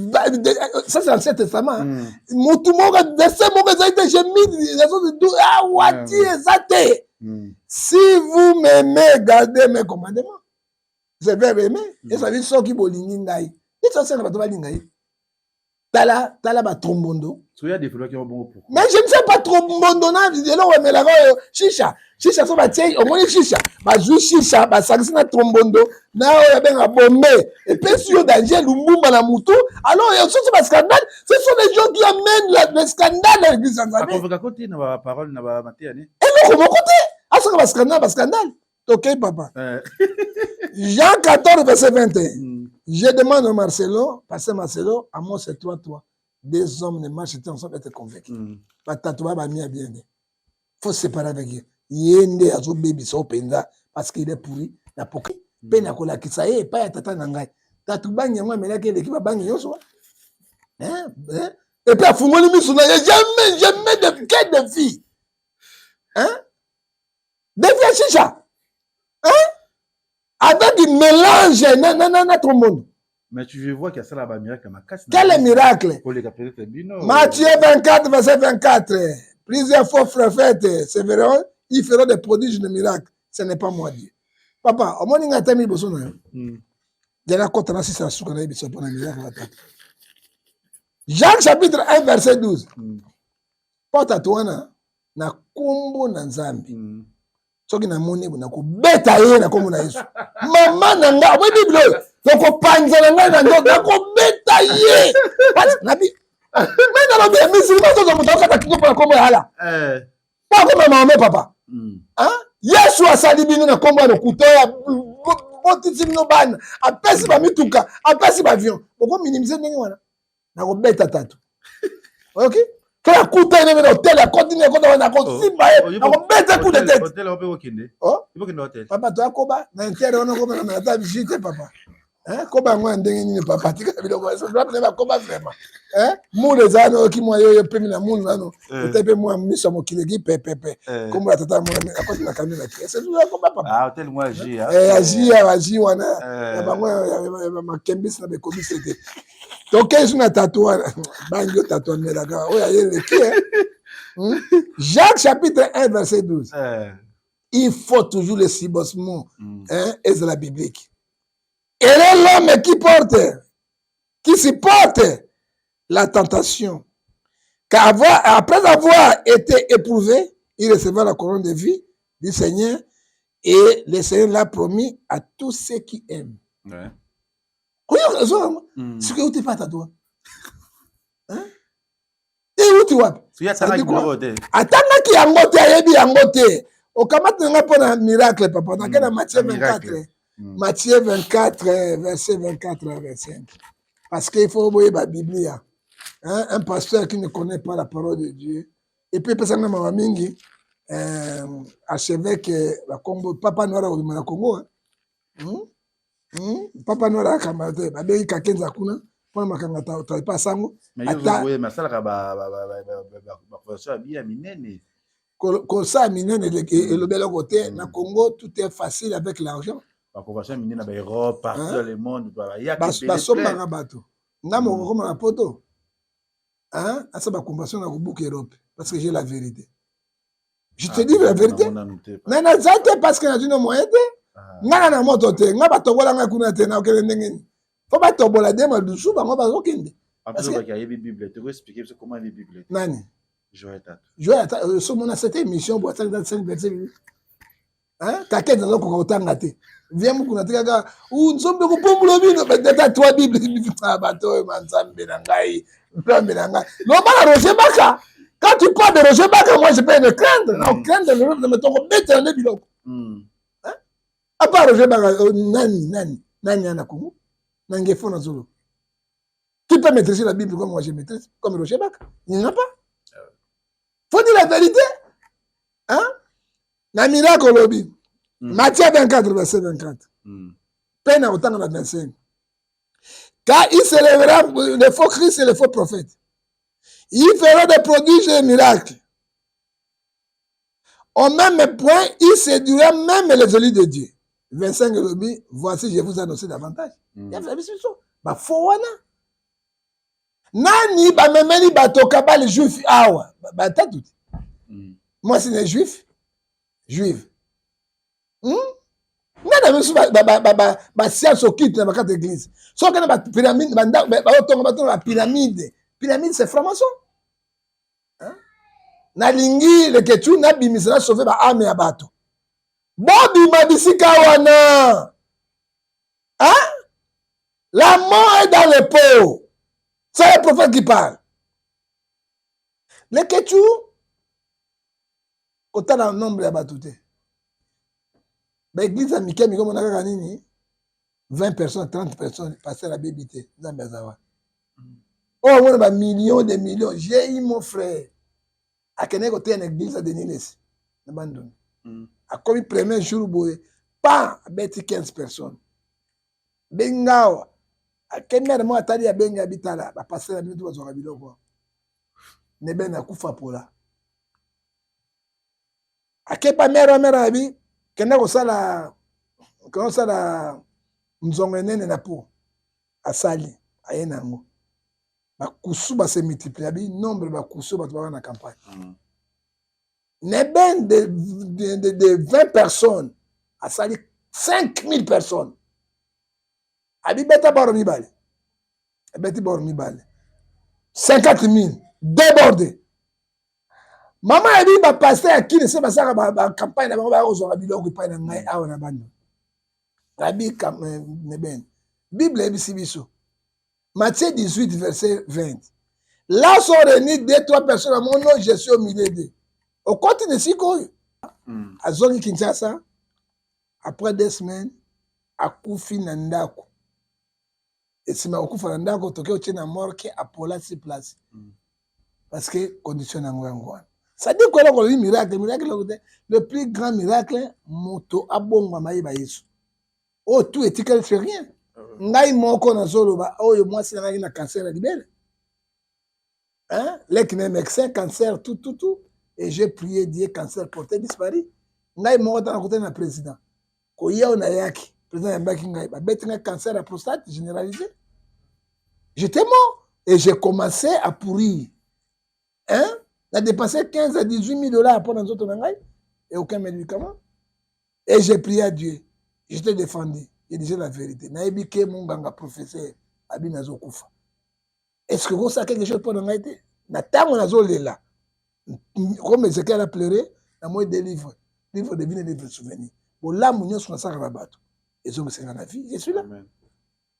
ça c'est l'Ancien Testament. Si vous m'aimez, gardez mes commandements. Je vais aimer. Et ça veut dire ceux qui bolingi ngai. Et ça c'est pas balingai. Tala ba trombondo. Mais je ne sais pas trombondo na vidéo ouais mais là chicha so ba tie au moins chicha ba jou chicha ba sakisi na trombondo na o ya benga bombe et puis sur danger lumumba na mutu alors il y a aussi ba scandale ce sont les gens qui amènent le scandale à l'église en Zambie. Convoquer côté na ba parole na ba matiani. Et non comment côté à ce que ba scandale. OK papa. Jean 14 verset 21. Je demande à Marcelo, pasteur Marcelo, à moi c'est toi. Des hommes ne marchent ensemble être convaincus. Batatoua ba mi bien. Faut se séparer avec eux. Yende azo baby so penza parce qu'il est pourri na poké. Pena kola kisaye pa ya tata nangai. Tatu bangi moi mena ke l'équipe bangi yoso. Hein? Et puis afungoli misuna jamais de quête de vie. Hein? De vie chicha. Hein? Avec un mélange na tout le monde. Mais tu vois qu'il y a ça là-bas, miracle. Quel miracle? Matthieu 24, verset 24. Plusieurs faux prophètes se verront, ils feront des prodiges de miracles. Ce n'est pas moi, Dieu. Papa, au moins, il y a un thème besoin. Il y a un côté là, si ça souffre, il y a un miracle. Jacques chapitre 1, verset 12. Porte à toi, na kombo na nzambi. Soki na moni na ko beta ye na kombo na Yesu. Mama na nga, we Bible. Donc panza na nga na ko beta ye. Nabi. Mais na lobi musulman to mo toka takiko na kombo ya hala. Pas comme maman papa. Hein? Yesu asali bino na kombo na kuto ya botiti no ban. Apesi ba mituka, apesi ba avion. Boko minimiser ndenge wana. Na ko beta tatu. OK? Quand la coûte est dans l'hôtel, la continue quand on a continué, on met un coup de tête. Hôtel, on peut aucune. Oh, il faut qu'il hôtel. Papa, toi, Koba, dans l'intérieur, on a comme on a visité, papa. Hein, Koba, moi, on a papa, tu as vu le voisin, on doit prendre Koba vraiment. Hein, moi, les anneaux qui m'ont eu, puis la moule, non, peut-être moi, mis sur mon kilegi, pépé, comme la tata, moi, à côté de la caméra, c'est tout là, Koba, papa. Ah, hôtel, moi, agi, on a, ma kembis, na bekobi, c'était. Donc, il y a un tatouage. Jacques chapitre 1, verset 12. Il faut toujours le cibossement et de la biblique. Et l'homme qui supporte la tentation. Car après avoir été éprouvé, il recevra la couronne de vie du Seigneur et le Seigneur l'a promis à tous ceux qui aiment. Ouais. Ce que tu fais à toi. Hein? Et où tu vas? Attends qu'il y a un côté, il y a un côté. Au Kamat, on a pas un miracle, papa. On a Matthieu 24. Matthieu 24, verset 24 à 25. Parce qu'il faut envoyer la Bible. Hein? Un pasteur qui ne connaît pas la parole de Dieu. Et puis, personne n'a mingi, archevêque, Papa Noir au Congo. Papa Noir kamate ba bei kakenza kuna pona makanga ta pa sango mais yo voyez masala ka ba professeur bien minene ko ça minene et le bel côté na Congo tout est facile avec l'argent la convention minée dans l'Europe, partout dans le monde, il y a que des bateaux. Namo comme la poto. Hein? À ça, ma convention dans le Europe. Parce que j'ai la vérité. Je te dis la vérité. Mais na zate parce que na dino moyen te. Nga na moto te, nga batobola nga kuna te na okele ndenge. Faut ba tobola de madusu ba ngo ba okende. Parce que il y a une Bible, tu peux expliquer comment la Bible est. Nani? Joël, so mona cette émission pour 5 versets. Hein? T'inquiète dans ko otanga te. Viens mu kuna te kaka ou nzombe ko pombulo bino ba data toi Bible ba bato manzambe na ngai. Nzambe na ngai. No ba Roger Baka. Quand tu parles de Roger Baka, moi je peux le craindre. Non, craindre le nom de ton bête en biloko. Hein? À part Roger Baka, nani anakumu. Nangefo na zolo. Qui peut maîtriser la Bible comme moi je maîtrise, comme Roger Baka? Il n'y en a pas. Faut dire la vérité. Hein? Na miracle lobby. Matthieu 24, verset 24. Peine à autant dans la 25. Car il se lèvera les faux Christ et les faux prophètes. Il fera des prodiges et des miracles. Au même point, il séduira même les élus de Dieu. 25 lobby, voici, je vous annonce davantage. Il y a fait ça. Bah, faut wana. Nani ba memeli batoka ba les juifs awa ba tout. Moi c'est les juifs juifs. Nana mesu ba science occulte na ba église. So kana ba pyramide ba otonga ba pyramide. Pyramide c'est franc-maçon. Hein? Na lingi le ketu na bimisana sauver ba ame ya bato. Bobi mabisika wana. Hein? La mort est dans les peaux. C'est le prophète qui parle. Le Ketu, quand on a un nombre de batouté, l'église a mis 20 personnes, 30 personnes passer la bébité dans Bezawa. Oh, on a millions de millions. J'ai eu mon frère. À quel côté une église à Deniles. À comme le premier jour, pas à 15 personnes. Bengawa. Akemera mo atali ya benga bitala ba passer la minute bazwa biloko ne ben akufa pola akepa mera bi kenda ko sala nzongo nene na po asali ayena ngo ba kusu ba se multiplier bi nombre ba kusu ba na campagne ne ben de 20 personnes asali 5000 personnes. Abi beta baro mibale. Beti baro mibale. 50 000 débordé. Maman a dit ba pasteur à qui ne sait pas ça ba campagne na ba ozora biloko pa na ngai awa na bando. Abi kam neben. Bible ebisi biso. Matthieu 18 verset 20. Là sont réunis 2-3 personnes à mon nom, je suis au milieu d'eux. Au côté de Siko. À Zongi Kinshasa, après 2 semaines, à Koufi Nandako. Et si ma okufa ndako toke otie na morke apola si place parce que condition na ngwa ça dit quoi là ko miracle le plus grand miracle moto abonga mayiba Yesu oh tout est étiqueté fait rien ngai moko na zolo ba oyo mwasi na na cancer ya libele hein les qui médecin cancer tout et j'ai prié Dieu cancer porté disparu ngai moko na côté na président ko yao na yaki président Mbaki ngai ba beti ngai cancer à prostate généralisé. J'étais mort et j'ai commencé à pourrir. Hein? J'ai dépensé 15 à 18 000 $ pour nos autres langues et aucun médicament. Et j'ai prié à Dieu. Je t'ai défendu. Je disais la vérité. Naïbike mon ganga professeur Abinazo Koufa. Est-ce que vous savez quelque chose pour nous aider? Natamo nazo lela. Comme Ezekiel a pleuré, na moi des livres. Livres de vie et de souvenirs. Bon là, mon sur ça rabato. Et ça me sert à la vie. Je suis là.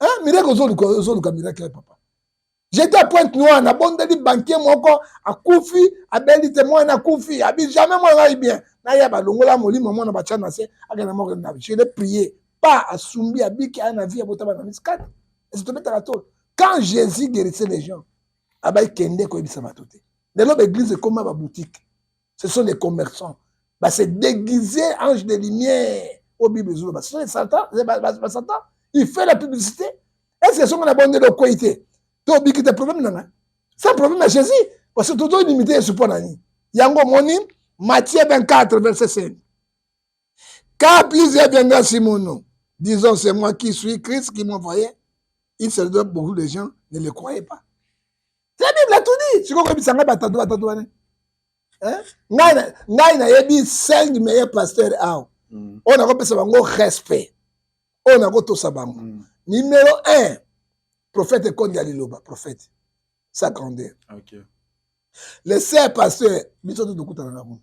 Hein? Miracle aux miracle papa. J'étais à Pointe-Noire, na bonne de banquier moko à Koufi, à Beli témoin à Koufi, à jamais moi là bien. Na ya ba longola moli maman na bacha na se, aga na moko na. Je l'ai prié, pas à Sumbi à Biki à na vie à botaba na miskat. Et c'est tombé à la tôle. Quand Jésus guérissait les gens, abai kende ko ebisa batote. De l'autre église comme ma boutique. Ce sont des commerçants. Bah c'est déguisé ange de lumière au Bible. Ce sont les Satan, Satan. Il fait la publicité. Est-ce que ce qu'on a abonné de quoi était? Tu as oublié que problème là. C'est un problème à Jésus. Parce que tout est limité à ce point. Yango moni, Matthieu 24, verset 5. Car plusieurs viendront sur mon nom, disons c'est moi qui suis Christ qui m'a envoyé, il se donne beaucoup de gens ne le croyaient pas. La Bible a tout dit. Si vous avez ngai na yebi 5 meilleurs pasteurs aw. On a repéré bango respect. On a goto sabango. Numéro 1, prophète Kondi Aliloba, prophète. Sa grandeur. OK. Les 5 pasteurs, biso to dokuta na bango.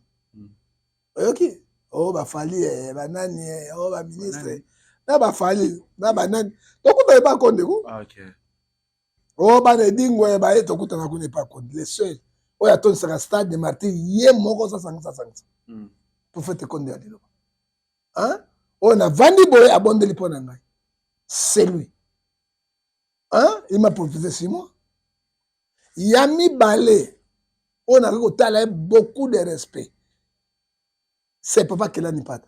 OK. Oh ba fali ba nani oh ba ministre. Na ba fali, na ba nani. Dokuta pas Kondi ko. OK. Oh ba ne dingo ba e dokuta na ko ne pas Kondi. Les seuls. Oh ya ton sera stade de martyr yé moko sa sangisa. Prophète Kondi Aliloba. Hein? On a vendu boy abondeli pour ngai. C'est lui. Hein? Il m'a prophétisé 6 mois. Yami Balé, on a beaucoup de respect. C'est papa qui l'a pas.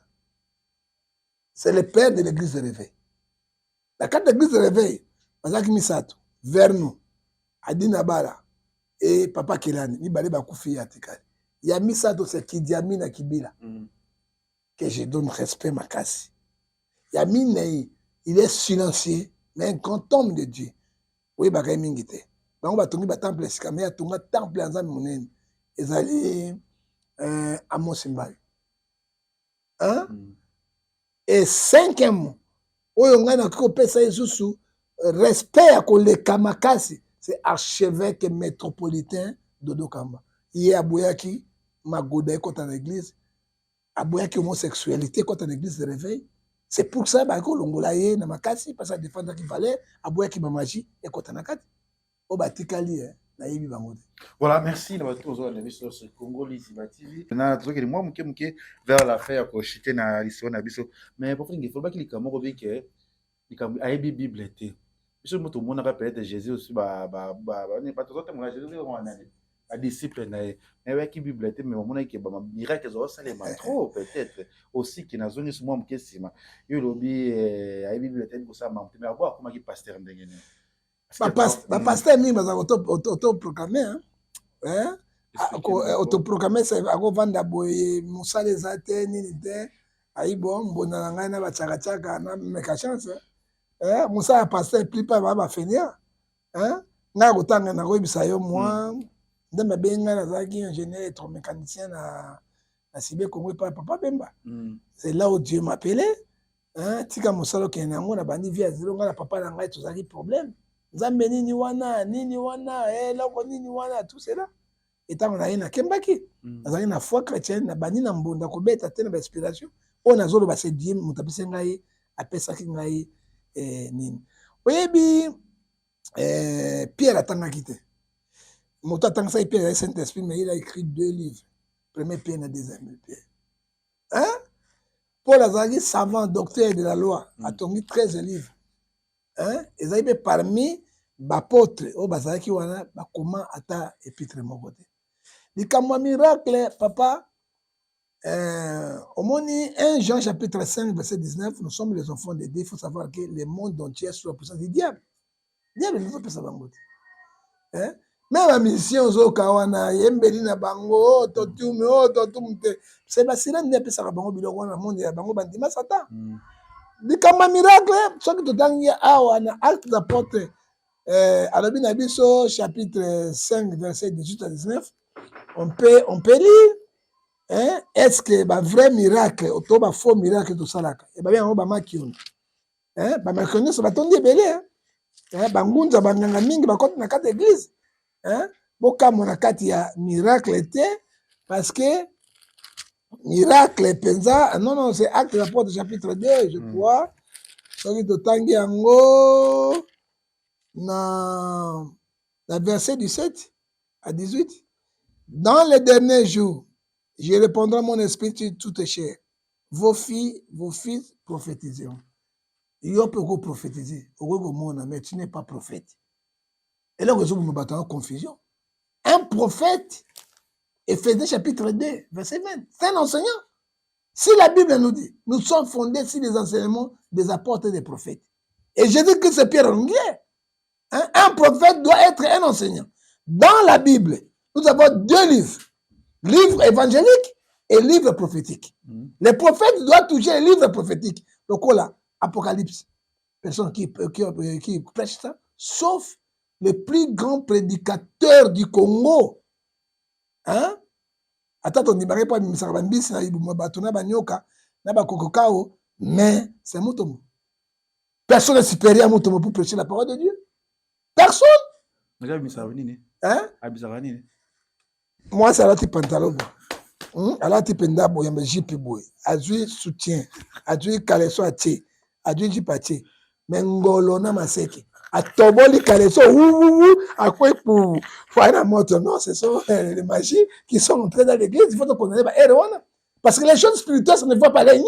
C'est le père de l'église de réveil. La carte de l'église de réveil, Mazaki Misato, Vernou, Adina Bara et papa Kelani, ni Balé Bakoufi Atikali. Yami Sato, c'est Kidiamina Kibila. Que je donne respect, Makasi. Yami Nei, il est silencieux, mais un grand homme de Dieu. Oui, Bakay Mingite. On va tourner le temple, mais il y a un temple en Zamonen. Ils allaient à Monsimbal. Hein? Et 5e, on a coupé ça sous respect à les Kamakasi, c'est archevêque métropolitain Dodo Kamba. Il y a Abouyaki, Magoudé contre l'église, Abouyaki homosexualité contre l'église de réveil. C'est pour ça que l'Ongolaye na makasi parce que défendre qui valait Abouyaki Mamaji et contre Nakati. Obatikali na yebi bango. Voilà, merci na bato ozo na biso sur Congo Liziba TV. Na tozoki moi muke vers la fin ya ko chiter na liso na biso. Mais pour finir, il faut pas qu'il kamoko bi que il ayebi Bible té. Biso moto mona pas peut-être Jésus aussi ne pas tout mon Jésus on a a disciple na mais qui Bible té mais on a que ba miracle zo ça les trop peut-être aussi qui na zone sur moi muke sima. Yo lobi ayebi Bible té ko ça mais abo comment qui pasteur ndengene. Pasteur mi baza autoproclamé hein autoproclamé c'est ako vanda boye musale zate nini te aibo mbona na ngai na bachaka na meka chance musa pasteur plus pas ba finir hein na kotanga na koyebisa yo moi ndembe benga nazaki ingénieur électromécanicien na Sibé Congo pa papa Bemba. C'est là où Dieu m'appelait hein tika musalo kena ngo na bandi via zero nga na papa na ngai tozaki problème. Nzambe nini wana loko nini wana tout cela etango na yena kembaki azali na foi chrétienne na bani na mbonda kobeta te na inspiration on azolo ba se Dieu mutapise ngai apesaki ngai nini oyebi Pierre atangaki te moto atangasa Pierre le Saint-Esprit mais il a écrit 2 livres premier Pierre et deuxième Pierre hein Paul azali savant docteur de la loi atongi 13 livres. Hein? Ils avaient parmi l'apôtre, au bazaki wana, comment ata épître mogote. Dit comme miracle, papa, au moni 1 Jean chapitre 5, verset 19, nous sommes les enfants de Dieu. Il faut savoir que le monde entier est sous la puissance du diable. Le diable ne peut pas savoir. Hein? Même la mission, Zokawana, Yembeli na bango, Totum, c'est la sirène de Pessa Bango, Bilon, le monde, Bango Bandima Satan. Dit comme un miracle, ce que tu as dans Actes d'apôtre, à la Binabiso, chapitre 5, verset 18 à 19, on peut lire, hein, est-ce que un vrai miracle, ou un faux miracle, tout ça là, et bien, on va maquiller. Hein, maquiller, ça va tomber belé, hein, bangunza, banganga mingi, bakoti na kati église, hein, boka mona kati ya miracle était, parce que miracle penza non c'est Acte d'apôtre chapitre 2 je crois soki totangi yango na verset 17 à 18 dans les derniers jours je répondrai mon esprit sur toutes chair vos fils prophétiseront yo peut prophétiser mais tu n'es pas prophète et là vous me battez en confusion un prophète Éphésiens chapitre 2, verset 20. C'est un enseignant. Si la Bible nous dit, nous sommes fondés sur les enseignements des apôtres et des prophètes. Et je dis que c'est Pierre Longuier. Hein? Un prophète doit être un enseignant. Dans la Bible, nous avons 2 livres. Livre évangélique et livre prophétique. Les prophètes doivent toucher les livres prophétiques. Donc là, Apocalypse. Personne qui prêche ça, sauf le plus grand prédicateur du Congo. Hein? Attends, on dit, mais c'est Mutombo. Personne n'est supérieur à Mutombo pour prêcher la parole de Dieu. Personne. Hein? Moi, c'est là que pantalon. Alors, tu peux ndabo yamba jipi boy. Adui soutien. Adui kaleso ache. Adui jipache. Mais ngolo na maseke. Atoboli kaleso. À quoi pour faire la moto? Non, ce sont les magies qui sont entrées dans l'église. Il faut qu'on connaisse. Parce que les choses spirituelles, ça ne voit pas les nids.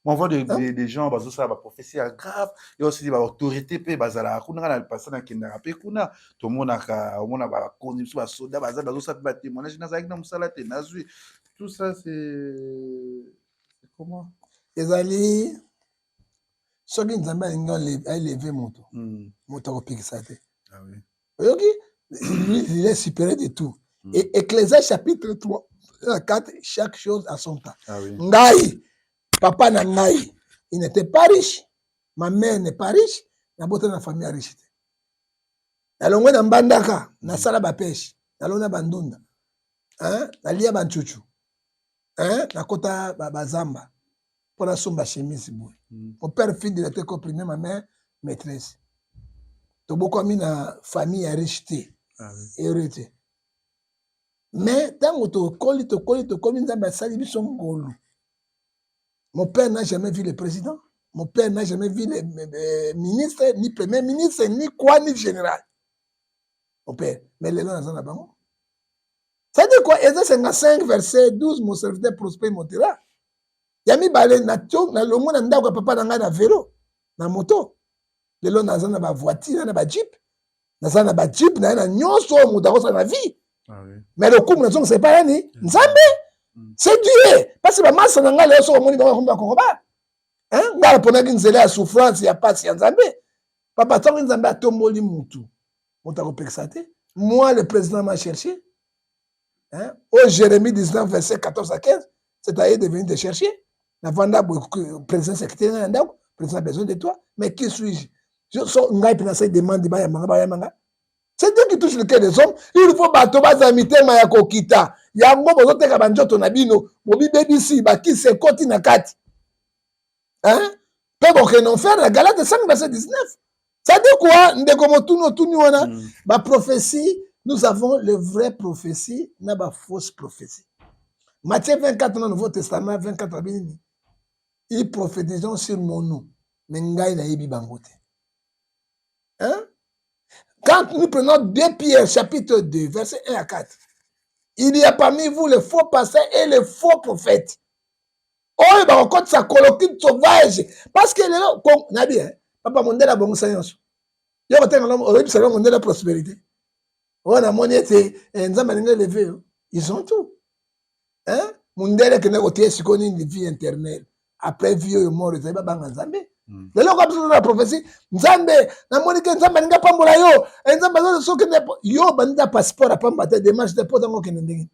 On voit des gens, ça va prophétie grave. Il y a aussi des autorités, bazala, kuna passer dans kinda pe kuna. Tout le monde a condition soda, bazala, bazala, ça peut témoigner. Je n'ai pas musalate, nazui. Tout ça, c'est comment? Les alliés, ceux qui nous ont élevé moto, moto au pic ça. Ah oui. Ok, il est supérieur de tout. Et Ecclésiaste chapitre 3, 4, chaque chose a son temps. Ah oui. Ngai. Papa na ngai, il n'était pas riche. Ma mère n'est pas riche. Na bote na famille riche. Na longwe na mbandaka, na sala ba pêche, na lona bandunda. Hein? Na lia banchuchu. Hein? Na kota bazamba. Pour la somba chemise boy. Mon père fils était comprimé, ma mère maîtresse. To boko mi na famille riche té. Hérité. Mais tant to koli nzamba sali biso ngolu. Mon père n'a jamais vu le président. Mon père n'a jamais vu le ministre, ni premier ministre, ni quoi, ni général. Mon père. Mais les gens n'ont pas. Ça dit quoi? Esaïe 55, verset 12, mon serviteur prospère montera. Yami balé na tio, na longo na ndako papa na nga na vélo, na moto. Les gens n'ont pas voiture, na ba jeep. Na ba jeep, na nyonso, moutako sa na vie. Mais le coup, nous c'est pas ni. Nzambe. C'est Dieu. Parce que maman ça n'anga les so moni ba komba koba. Hein? Ngala pona kinzela ya souffrance ya passe ya Nzambe. Papa tongi Nzambe atomboli mutu. Motako pexate. Moi le président m'a cherché. Hein? Au Jérémie 19 verset 14 à 15, c'est à eux de venir te chercher. La vanda président secrétaire na président a besoin de toi. Mais qui suis-je? Je so ngai pena ça demande ba ya manga. C'est Dieu qui touche le cœur des hommes. Il faut bato bazamite ma ya kokita. Yango bozoteka banjoto na bino. Mobi bebisi baki se koti na kati. Hein? Peu bon que non faire la Galate 5 verset 19. Ça dit quoi? Ndeko motuno tuni wana ba prophétie, nous avons le vrai prophétie, na ba fausse prophétie. Matthieu 24 dans le Nouveau Testament 24 abini. Ils prophétisent sur mon nom. Mais ngai na yebi bangote. Hein? Quand nous prenons 2 Pierre, chapitre 2, verset 1 à 4, il y a parmi vous les faux pasteurs et les faux prophètes. Oh, il va encore sa coloquine sauvage. Parce que les gens, Nabi, papa, mon délai a bon sens. Il y a un homme, on dit mon délai prospérité. On a mon été, ils ont tout. Hein? Mon délai qui n'a pas été une vie éternelle. Après, vieux mort, ils n'ont pas Nzambe. Les gens comme la prophétie, Nzambe, na monike Nzambe nga pambola yo, Nzambe zo soki ne yo banda passeport a pambata démarche de pot ngo kenendingi.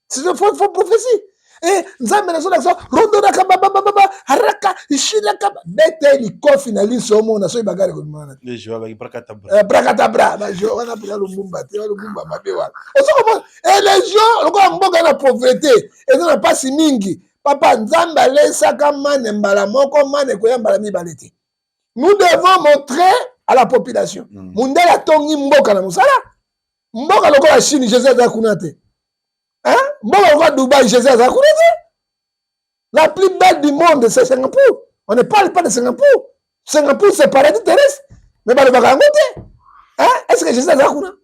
C'est une fausse prophétie. Et Nzambe na zo na so rondo na baba haraka ishila kaba bete li kofi na liso mo na so ibagare ko mana. Les jours avec brakatabra. Brakatabra, ba jo wana pula lumumba, te lumumba mabewa. Oso ko et les gens lo mboka na pauvreté, et na pas si mingi. Papa Nzambe alesaka mane mbala moko mane koyambala mibale te. Nous devons montrer à la population. Mundela tongi mboka na musala. Mboka loko la Chine Jésus azakuna te. Hein? Mboka loko Dubaï Jésus azakuna te. La plus belle du monde c'est Singapour. On ne parle pas de Singapour. Singapour c'est paradis terrestre. Mais ba le bakango te. Hein? Est-ce que Jésus azakuna?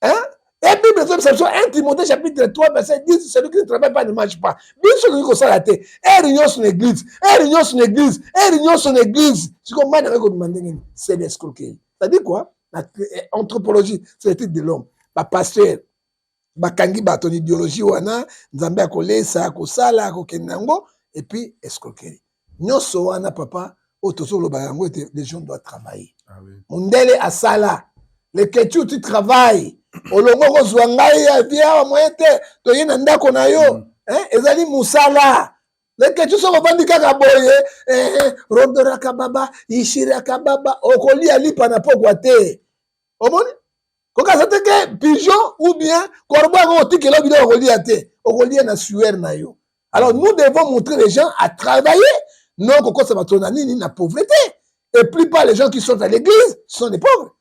Hein? Et Bible de 1 Timothée chapitre 3 verset 10, celui qui ne travaille pas ne mange pas. Bien sûr que ça la tête. Elle réunion son église. Elle réunion son église. Elle réunion son église. C'est comme moi avec demander c'est l'escroquerie. Ça dit quoi? L'anthropologie, c'est l'étude de l'homme. Ba pasteur, ba kangi ba ton idéologie wana, Nzambe akolesa, akosala, akokenango et puis escroquerie. Nyonso wana papa, otoso lo bayango les gens doivent travailler. Ah oui. Mondele asala. Le ketu tu travailles. Olongo kozwa ngai ya bia moyete to yina ndako na yo ezali musala leke tu soko vandi kaka boye rondoraka baba ishiraka baba okolia lipa na pokwa te omoni kokaza te ke pigeon ou bien corbeau yango otikela biloko okolia te okolia na sueur na yo. Alors nous devons montrer les gens à travailler non kokosa bato na nini na pauvreté. Et plupart les gens qui sont à l'église sont des pauvres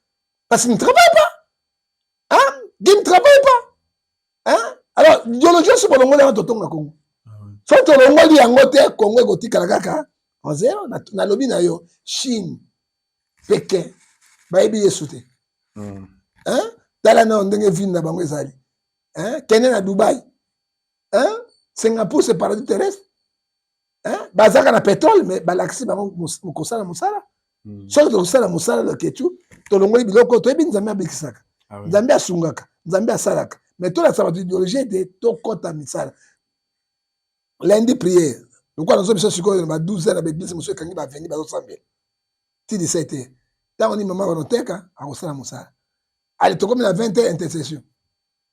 parce qu'ils ne travaillent pas, hein, ils ne travaillent pas, hein. Alors idéologie c'est bon ngona totonga Congo. Soit tolongoli yango te Congo ekotikala kaka en zéro na lobi na yo Chine Pékin bayebi yesu te. Hein? Tala na ndenge ville na bango ezali. Hein? Kenya na Dubaï. Hein? Singapour c'est paradis terrestre. Hein? Bazaka na pétrole mais balaksi bango mukosala musala. Soki tokosala musala le ketu tolongoli biloko toyebi nzambe abikisaka. Nzambe asungaka, nzambe asalaka. Mais tola sa bato idéologie de tokota misala. Lundi prière. Pourquoi nous sommes sur le 12 ans avec l'église monsieur kangi ba venir ba sambela. Ti 17 heures. Tant on dit maman on teka a osala musala. Allez, tu comme la 20 intercession.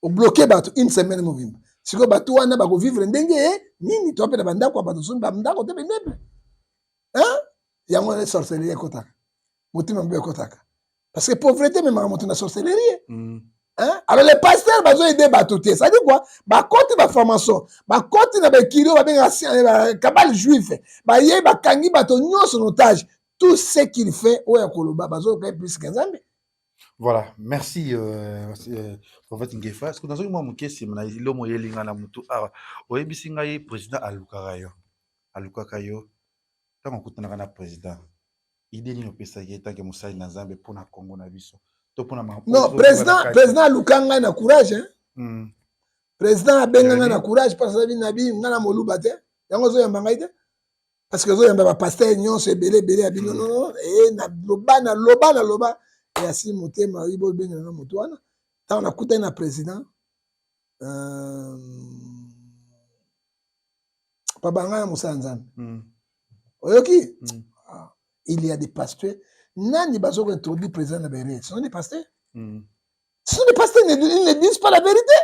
Au bloqué bateau une semaine movimba. Si ko bateau wana ba ko vivre ndenge nini to pe na banda ko bateau sun ba ndako te beneble. Hein? Yango na sorcellerie kotaka. Mutima mbe kotaka. Parce que pauvreté même à monter na sorcellerie. Hein? Alors les pasteurs bazo aider bateau te. Ça dit quoi? Ba côté ba formation, ba côté na ba kilo ba benga kabal juif. Ba yé ba kangi bateau nyonso notage. Tout ce qu'il fait o ya koloba bazo pe plus que nzambe. Voilà, merci Prophète Ngefa. Est-ce que dans un moment question na ilomo yelinga na mutu ah oyebisi ngai président alukaka yo. Alukaka yo. Tant kutana na président. Idée ni opesa yeta ke musali na Nzambe pona Congo na biso. To pona non, président alukanga na courage hein. Président abenganga na courage parce que nabi ngana moluba te. Yango zo yamba ngai te. Parce que zo yamba ba pasteur nyonso ebele abino non na loba et asi motema ibo benga na moto wana tant on a kuta na président pabanga na Musa Nzambe oyoki il y a des pasteurs nani bazo ko introduire président na béré ce sont des pasteurs ce sont des pasteurs ils ne disent pas la vérité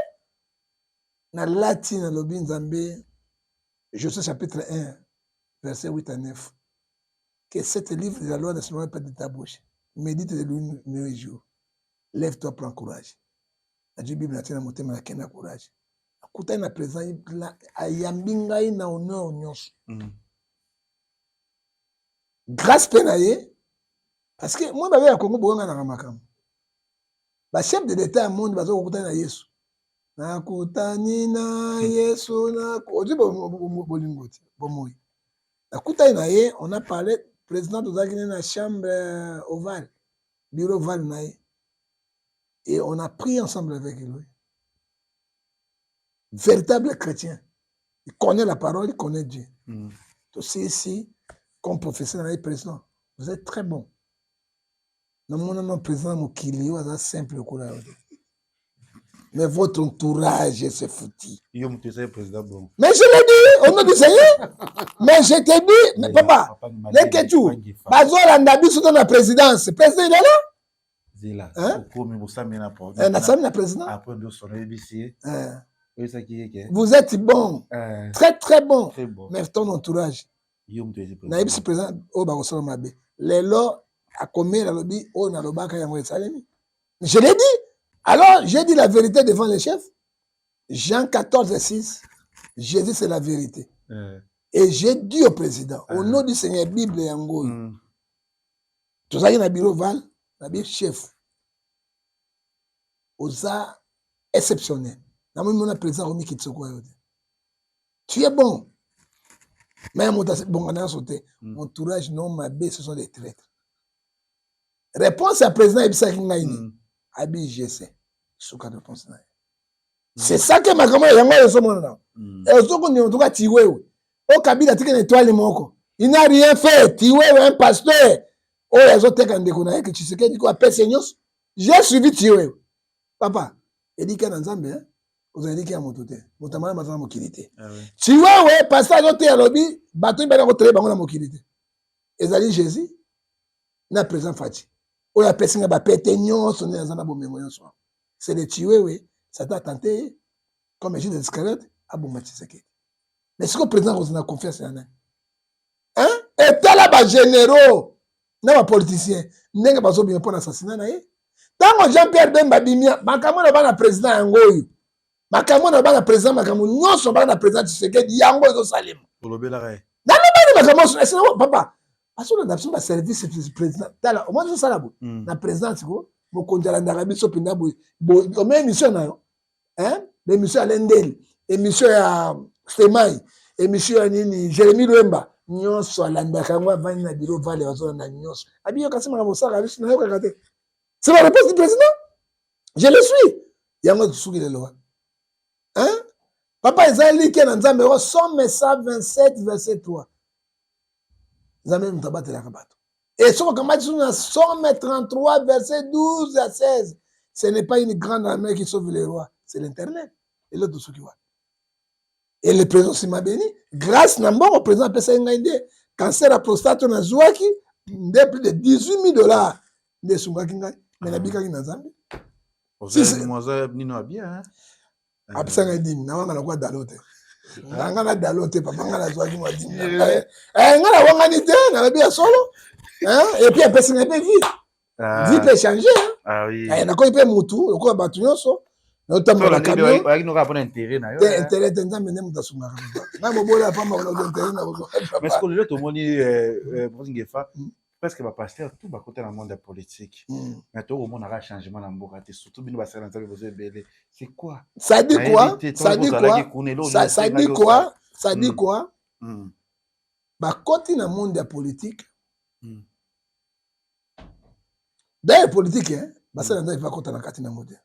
na latine lobi Nzambe Josué chapitre 1 verset 8 à 9 que cet livre de la loi ne se met pas de ta bouche. Médite de lui nuit et jour. Lève-toi, prends courage. La Bible a mon thème à Kena courage. Écoutez, na présent, ayambinga na honneur nyonso. Grâce penaye, parce que moi, je Congo, bonga na ramakam. Ba chef de l'État au monde, bazo écouter na Yesu. Na kutani na Yesu na oji bolingoti, bomoyi. Na kutani na ye, on a parlé président de la chambre ovale, bureau ovale naïe. Et on a prié ensemble avec lui. Véritable chrétien. Il connaît la parole, il connaît Dieu. Aussi ici, comme professeur naïe président, vous êtes très bon. Nous avons un président Mokili, c'est simple. Mais votre entourage c'est foutu. Yo mutesa président bon. Mais je l'ai dit, au nom du Seigneur. Mais je t'ai dit, mais papa, les Ketou, Bazola Ndabi sont dans la présidence. Le président il est là. Zila. Hein? La président. Après de son ABC. Vous êtes bon. Très très bon. Très bon. Mais ton entourage. Yo mutesa président. Naïb si président au Bagosolo Mabe. Les lots à combien la lobby au Nalobaka Yango Salemi. Je l'ai dit. Alors, j'ai dit la vérité devant les chefs. Jean 14 et 6, Jésus c'est la vérité. Et j'ai dit au président, au nom du Seigneur, Bible et Angoy, tout ça, il y a un bureau Val, un chef. Osa exceptionnel. Mon président tu es bon. Mais mon entourage non mabé, ce sont des traîtres. Réponse à président Ebisa Kingaini. Abi GC. C'est ça que ma grand-mère yango somona. Et soko ni on doit tiwe. Au Kabila tike étoile moko. Il n'a rien fait. Tiwe un pasteur. Oh les autres quand déconner que tu sais que quoi pèse nyos. J'ai suivi tiwe. Papa, il dit que dans Nzambe hein. Vous avez dit qu'il y a mon toté. Motamana mazana mokilité. Tiwe ouais pasteur autre ya lobi bato ibana ko tele bango na mokilité. Ezali Jésus na présent Fati. Oya pesinga ba pete nyonso ne azana bomengo nyonso. C'est le tuer oui, ça t'a tenté comme Judas Iscariote à Bouma Tshisekedi. Mais ce que le président a confiance en eux. Hein? Et tel là, généraux, les politiciens, n'est pas besoin pour l'assassinat. Tant que Jean-Pierre Bemba Bimia, makamona bana président Angoyo, makamona bana président makamu, non so bana président Tshisekedi yango ezo salima. Olobela ray. Dans le bana makamu, c'est papa. Parce que dans le service président, tala, au moins ça là bo. Na président siko, mo konjala ndarabi so pinda bo, o même émission na yo. Hein? L'émission à Lendel, émission à Stemai, émission à Nini, Jérémy Louemba. Nyonso alandaka ngo avandi na biro vale bazolanda nyonso abiyo kasi makambo osala biso nayokaka te. C'est la réponse du président. Je le suis. Yango tsuki lelo. Hein? Papa ezali ke na nzambe o Somme 127 verset 3. Nzambe mutabatela kabato. Et soko kamati na Somme 33 verset 12 à 16. Ce n'est pas une grande armée qui sauve les rois, c'est l'internet. Et l'autre tsuki wa. Et le président s'est béni. Grâce à mon président PSNGD, cancer à prostate na Zouaki, de plus de $18,000 de Sungaki Ngai. Mais la bika qui n'a jamais. Si c'est moi, Nino a bien. Absanga dit, n'a pas quoi d'alote. N'a pas d'alote, papa n'a pas Zouaki m'a dit. N'a pas wanganité, n'a pas bien solo. Et puis, après, c'est un peu vie. Vie peut changer. Ah oui. Il y a quoi, il peut moutou, le quoi, bâtonnier, so. Notamment le camion. Il n'aura pas d'intérêt. Intérêt, mais n'aime pas Sungaki. N'a pas beau femme, on a d'intérêt. Mais ce que le tout le monde presque va passer tout bas côté dans le monde politique. Mais tout le monde aura changement dans le monde. Surtout bien va faire c'est quoi? Ça dit quoi? Ça dit quoi? Ça dit quoi? Ça dit quoi? Bah côté dans le monde de la politique. D'ailleurs politique hein, bah ça n'a pas côté dans le côté dans le monde.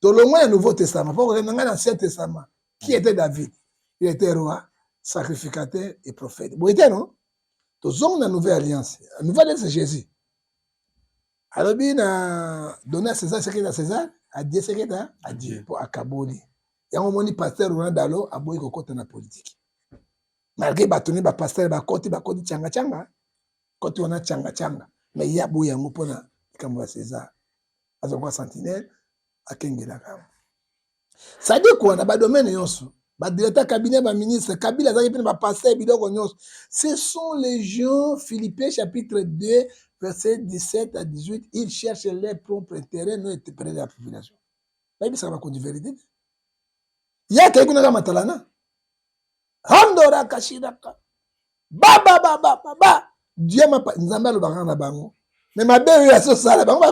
Tout le monde Nouveau Testament, pas dans l'Ancien Testament. Qui était David? Il était roi, sacrificateur et prophète. Bon était non? Tous ont une nouvelle alliance. La nouvelle alliance, c'est Jésus. Alors, il a donné à César ce qu'il a à César, à Dieu ce qu'il a à Dieu, pour Akaboli. Il y a un moment où pasteur Roland Dalo a beau y côté dans la politique. Malgré bâtonner, pasteur, côté, tchanga tchanga. Côté, on a tchanga tchanga. Mais il y a beau y a un mot pour la César. À son sentinelle, à Kengela. Ça dit quoi? On a pas domaine, yonso. Directeur cabinet, ministre, Kabila, ce sont les gens, Philippiens chapitre 2, verset 17 à 18, ils cherchent leur propre intérêt, non intérêt de la population. Là, ça va conduire vérité. Il y a quelqu'un qui a matalana. Handora Kashiraka. Ba. Dieu m'a pas. Nzamba le bagana bango. Mais ma belle, il y a ce sale bango.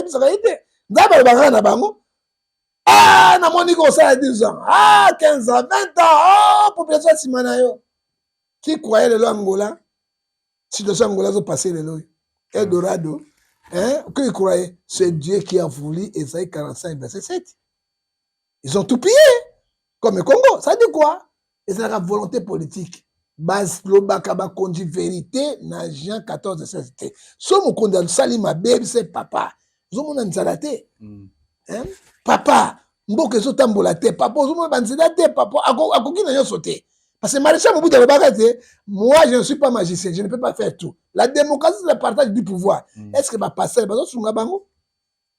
Ça va aider. Nzamba le bagana bango. Ah, na moni ko ça à 10 ans. Ah, 15 ans, 20 ans. Oh, population simanayo. Qui croyait le Angola? Si le Angola se passé le loy. Eldorado. Hein? Qui croyait? C'est Dieu qui a voulu Esaïe 45, verset 7. Ils ont tout pillé. Comme le Congo. Ça dit quoi? Et c'est la volonté politique. Bas lobaka ba conduit vérité na Jean 14, 16. Somo konda salima baby c'est papa. Zomo na nzalate. Hein? Papa, mboke zo tambola te, papa, zo mo banzela te, papa, akoki na yo sauter. Parce que Maréchal Mobutu le bagate, moi je ne suis pas magicien, je ne peux pas faire tout. La démocratie c'est le partage du pouvoir. Est-ce que ba passer bazo sunga bango?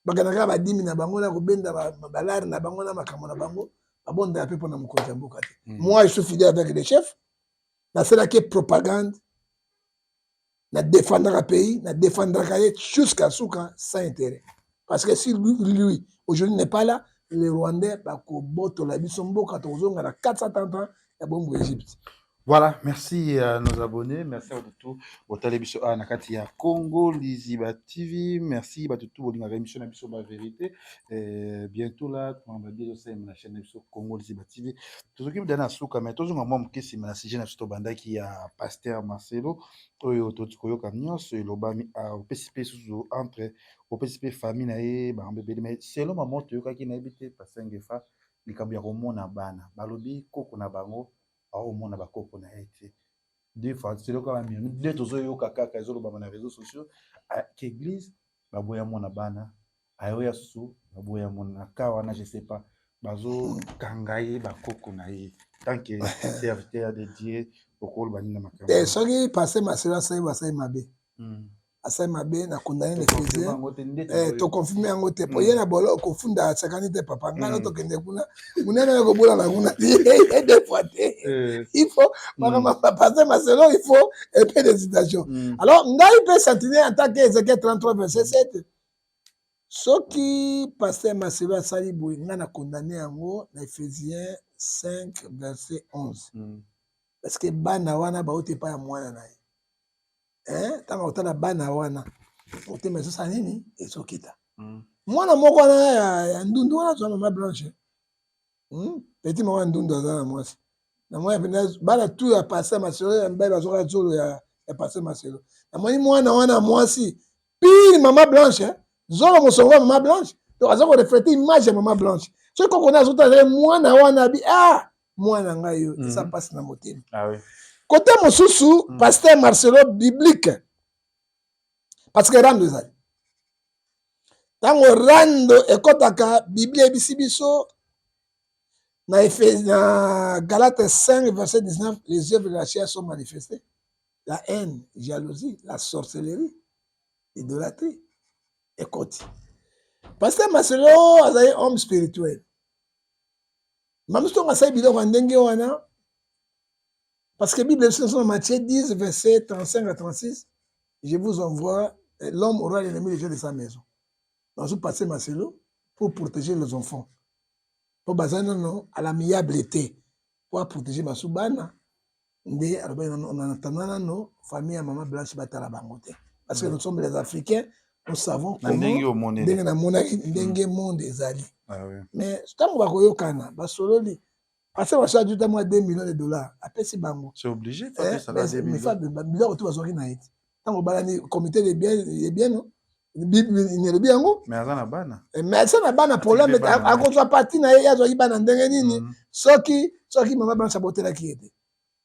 Baganaka ba dimi na bango na ko benda ba balari na bango na makambo na bango, ba bonda pe pona mokonzi mboka te. Moi je suis fidèle avec les chefs. Na c'est la que propagande. Na défendre le pays, na défendre le jusqu'à souka sans intérêt. Parce que si lui aujourd'hui n'est pas là, les Rwandais, la 430 ans, il y a bon Égypte. Voilà, merci à nos abonnés, merci à tout au télévision à Nakati ya Congo, Liziba TV, merci à tout au émission na biso ba vérité. Bientôt là, on va dire ça na chaîne biso Congo Liziba TV. Tout ce qui me donne à souka mais tout ngam mom kesi na sujet na biso banda qui a pasteur Marcelo oyo to tikoyo kamnyo so lobami a PCP sous entre au PCP famille na e ba mbebe mais selon maman to yoka ki na ebité pasteur Ngefa likambo ya komona bana balobi koko na bango au monde ba koko na été deux fois c'est le cas même deux tozo yo kaka kazo ba na réseaux sociaux à l'église ba boya mona bana ayo ya susu ba boya mona kawa na je sais pas bazo kangaye ba koko na ye tant que serviteur de Dieu au col bani na makamba et soki passer ma sera sai ba sai mabe asali mabe na condamné les chrétiens to confirmer yango te po Mm. ye na bolo ko funda sakani te papa ngana to kende kuna munene na ko bola na kuna deux fois te il faut passer Marcelo il faut un peu d'hésitation alors ngai peut sentir en tant que Ézéchiel 33 verset 7 soki pasteur Marcelo asali boye nga na condamné yango na Ephésiens 5 verset 11 parce que bana wana bauti pa ya mwana na ye ntango otala bana wana otema ezosa nini ezokita mwana moko wana ya ndundu wana azwa mama blanche peti moko ya ndundu aza na mwasi na mwana pena bana tu ya pasteur Marcelo ya mbai bazoka zolo ya pasteur Marcelo namoni mwana wana mwasi pire mama blanche zolo mosongo ya mama blanche donc aza koreflete image ya mama blanche soki kokona azotala mwana wana abi mwana ngai yo eza mpasi na motema côté mosusu pasteur Marcelo biblique parce que rando ezali ntango rando ekotaka biblia ebisi biso na Galates 5 verset 19 les œuvres de la chair sont manifestées la haine, jalousie, la sorcellerie, l'idolâtrie ekoti pasteur Marcelo azali homme spirituel mamusu tongo asali biloko ya ndenge wana parce que Bible dans Matthieu 10 verset 35 à 36 je vous envoie l'homme aura l'ennemi les gens de sa maison dans ce passé Marcelo pour protéger les enfants pour baser non à l'amiabilité pour protéger Masubana nde on entendant non famille à maman blanche batala bangote parce que nous sommes les Africains nous savons comment ndenge na mona ndenge monde ezali mais tant ba koyokana basololi parce que ça ajoute moi 2 millions de dollars apesi bango c'est obligé faire ça là 2 millions biloko tu bazori na iti tango balani comité de bien non il bien yango mais azana bana problème a contre partie na ye yazo bana ndenge nini soki mama blanche abotelaki ete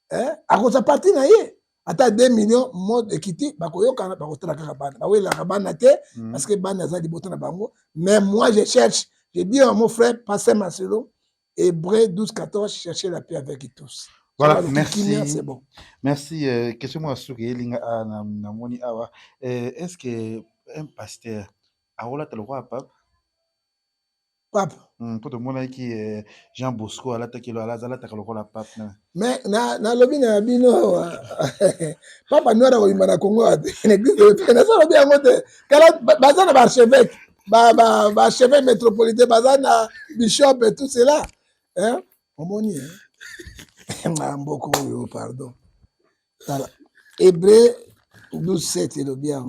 a contre partie na ye ata 2 millions mode ekiti bakoyokana bakotela kaka bana bawelaka bana te parce que bana aza liboto na bango mais moi je cherche je dis à mon frère pasteur Marcelo Hébreux 12-14 chercher la paix avec tous. Voilà, merci. C'est bon. Merci. Question moi sur na moni awa. Est-ce que un pasteur a rola le roi pape? Pape. Pour tout le monde qui Jean Bosco à l'attaque le ala ta le roi pape. Mais na lobi na bino papa noira ko imana Congo l'église na so lobi ngote kala bazana ba archevêque ba archevêque métropolitain bazana bishop et tout cela. Hein? Omoni hein? Pardon. Voilà. Hébreux 12-7 et le bien.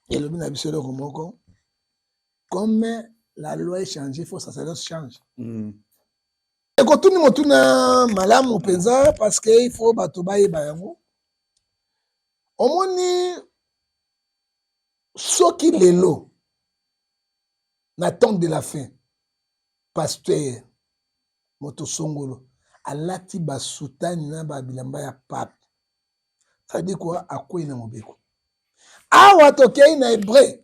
Et le bien a moko. Comme la loi est changée, il faut que ça change. Et quand tout le monde a malamu penza parce qu'il faut batobaye bayango. Omoni soki lelo na temps de la fin. Pasteur Moto Songolo alati basutani na babilamba ya pape. Ça dit quoi? Akoi na mobeko. Awa tokei na Hébreux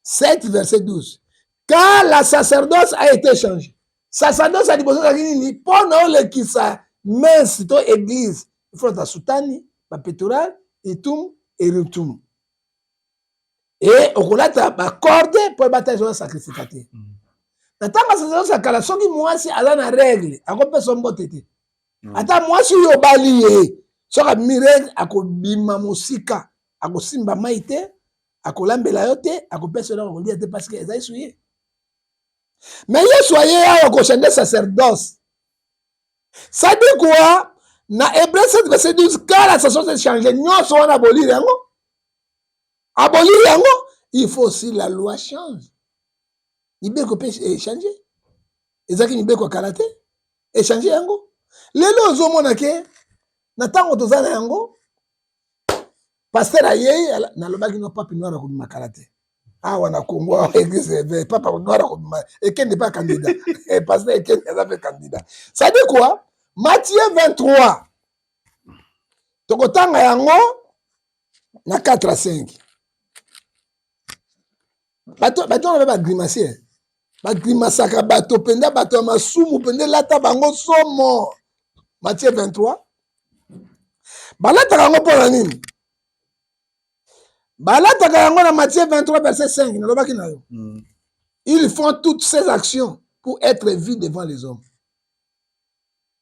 7 verset 12. Car la sacerdoce a été changée. Sacerdoce a dit besoin de nini pour le kisa mince to église. Il faut ta sutani, ba pétoral, itum et rutum. Et okolata ba corde pour bataille sur sacrificateur. Natanga sacerdoce akala soki mwasi aza na règle, akopesa mbote te. Ata mwasi yo bali ye, soka mirègle akobima mosika, akosimba mai te, akolambela yo te, akopesa yo kolia te parce que ezali suye. Mais Yesu aye awa kochande sacerdoce. Ça dit quoi? Na Hébreux 7 verset 12, car la sacerdoce est changée, nyonso wana abolir yango. Abolir yango, il faut aussi la loi change. Nibeko peut changer. Ezaki nibeko karate échanger yango. Lelo ozomona ke na tango tozana yango pasteur aye na lobaki no pape noir ko makarate. Awa na Congo église papa noir ko ekende pas candidat. Et pasteur ekende ça fait candidat. Ça dit quoi? Matthieu 23. Tokotanga yango na 4 à 5. Bato na ba grimacer. Bagrimasaka bato penda bato masumu pende lata bango somo. Matthieu 23. Balata bango pona nini? balataka yango na Matthieu 23 verset 5 nalobaki na yo. Ils font toutes ces actions pour être vus devant les hommes.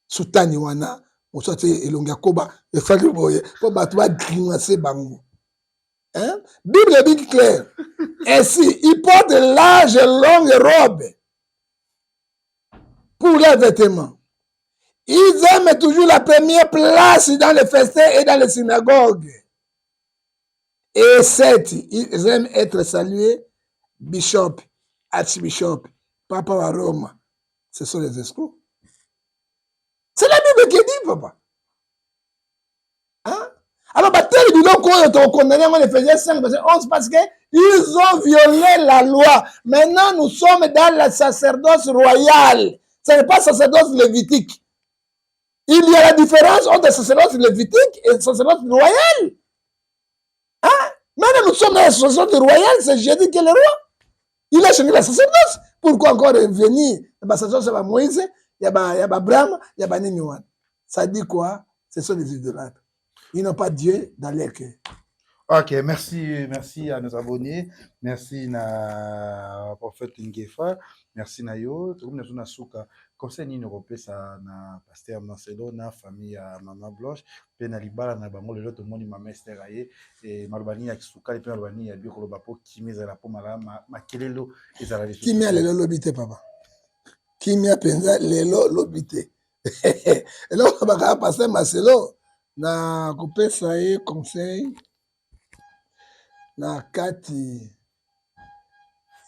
Soutani wana mosusu elongi ya koba efali boye po bato bagrimase bango. Hein? Bible est claire. Ainsi, ils portent large et longue robe pour leurs vêtements. Ils aiment toujours la première place dans les festins et dans les synagogues. Et 7, ils aiment être salués bishop, archbishop, papa à Rome. Ce sont les escrocs. C'est la Bible qui dit, papa. Hein? Alors, tel biloko oyo tokondamné en Éphésiens 5, verset 11, parce qu'ils ont violé la loi. Maintenant, nous sommes dans la sacerdoce royale. Ce n'est pas sacerdoce lévitique. Il y a la différence entre sacerdoce lévitique et sacerdoce royal. Hein? Maintenant, nous sommes dans la sacerdoce royale, c'est Jésus qui est le roi. Il a changé la sacerdoce. Pourquoi encore revenir? Il y a sacerdoce, il y a Moïse, il y a Abraham, il y a Niniwan. Ça dit quoi? Ce sont des idolâtres. Ils n'ont pas Dieu dans leur cœur. Ok, merci à nos abonnés. Merci na prophète Ngefa. Merci na yo. Tout le monde na souka. Conseil ni européen ça na pasteur Marcelo na famille à Maman Blanche. Pe na libala na bango lelo to moni mama Esther aye et malbani ya kisuka et pe malbani ya biko lobapo kimeza la po mala makelelo ezala les. Kimia lelo lobité papa. Kimia penza lelo lobité. Lelo baka pasteur Marcelo na kopesa ye conseil na kati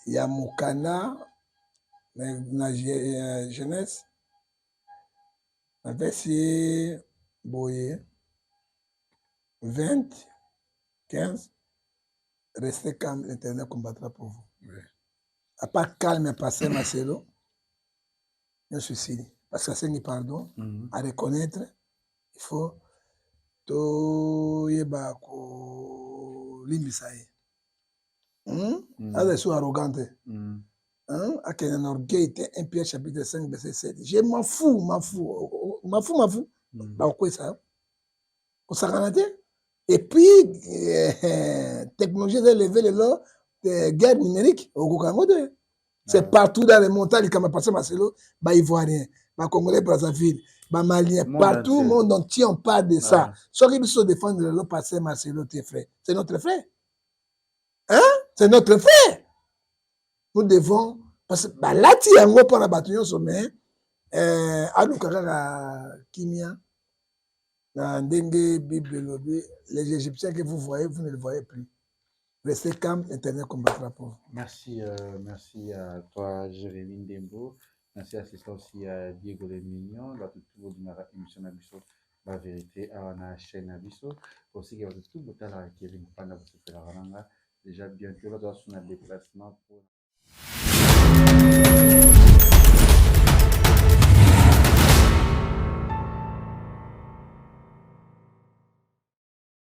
ya mokana na jeunesse napesi boye 20 15 restez calme, l'Éternel combattra pour vous. Oui. À part calme, passer Marcelo, je suis suicide. Parce que c'est pardon, à reconnaître, il faut to yeba ko limbisa ye. Là, je suis arrogante. À quel orgueil, 1 Pierre chapitre 5, verset 7. Je m'en fous. Bah, quoi ça? On s'arrête. Et puis, technologie de lever le lot de guerre numérique au Congo. C'est partout dans les montagnes, comme passé Marcelo, bah Ivoirien, bah Congolais, Brazzaville, bah Malien, partout, le monde entier, on parle de ça. Ceux qui se défendent de l'eau passé Marcelo, tes frères. C'est notre frère. Hein? C'est notre frère. Nous devons, parce que bah, là, tu as un gros point à battre au sommet, Anoukara Kimia, dans Dengue, Bible, les Égyptiens que vous voyez, vous ne les voyez plus. Restez calme, l'Éternel combattra pour vous. Merci à toi, Jérémy Ndembo. Merci aussi à Diego Lemignon. Là, tout le monde a émission Nabiso, la vérité, à la chaîne Nabiso. Aussi, il y a tout le temps qui est venu prendre la déjà bientôt, là, dans son déplacement pour.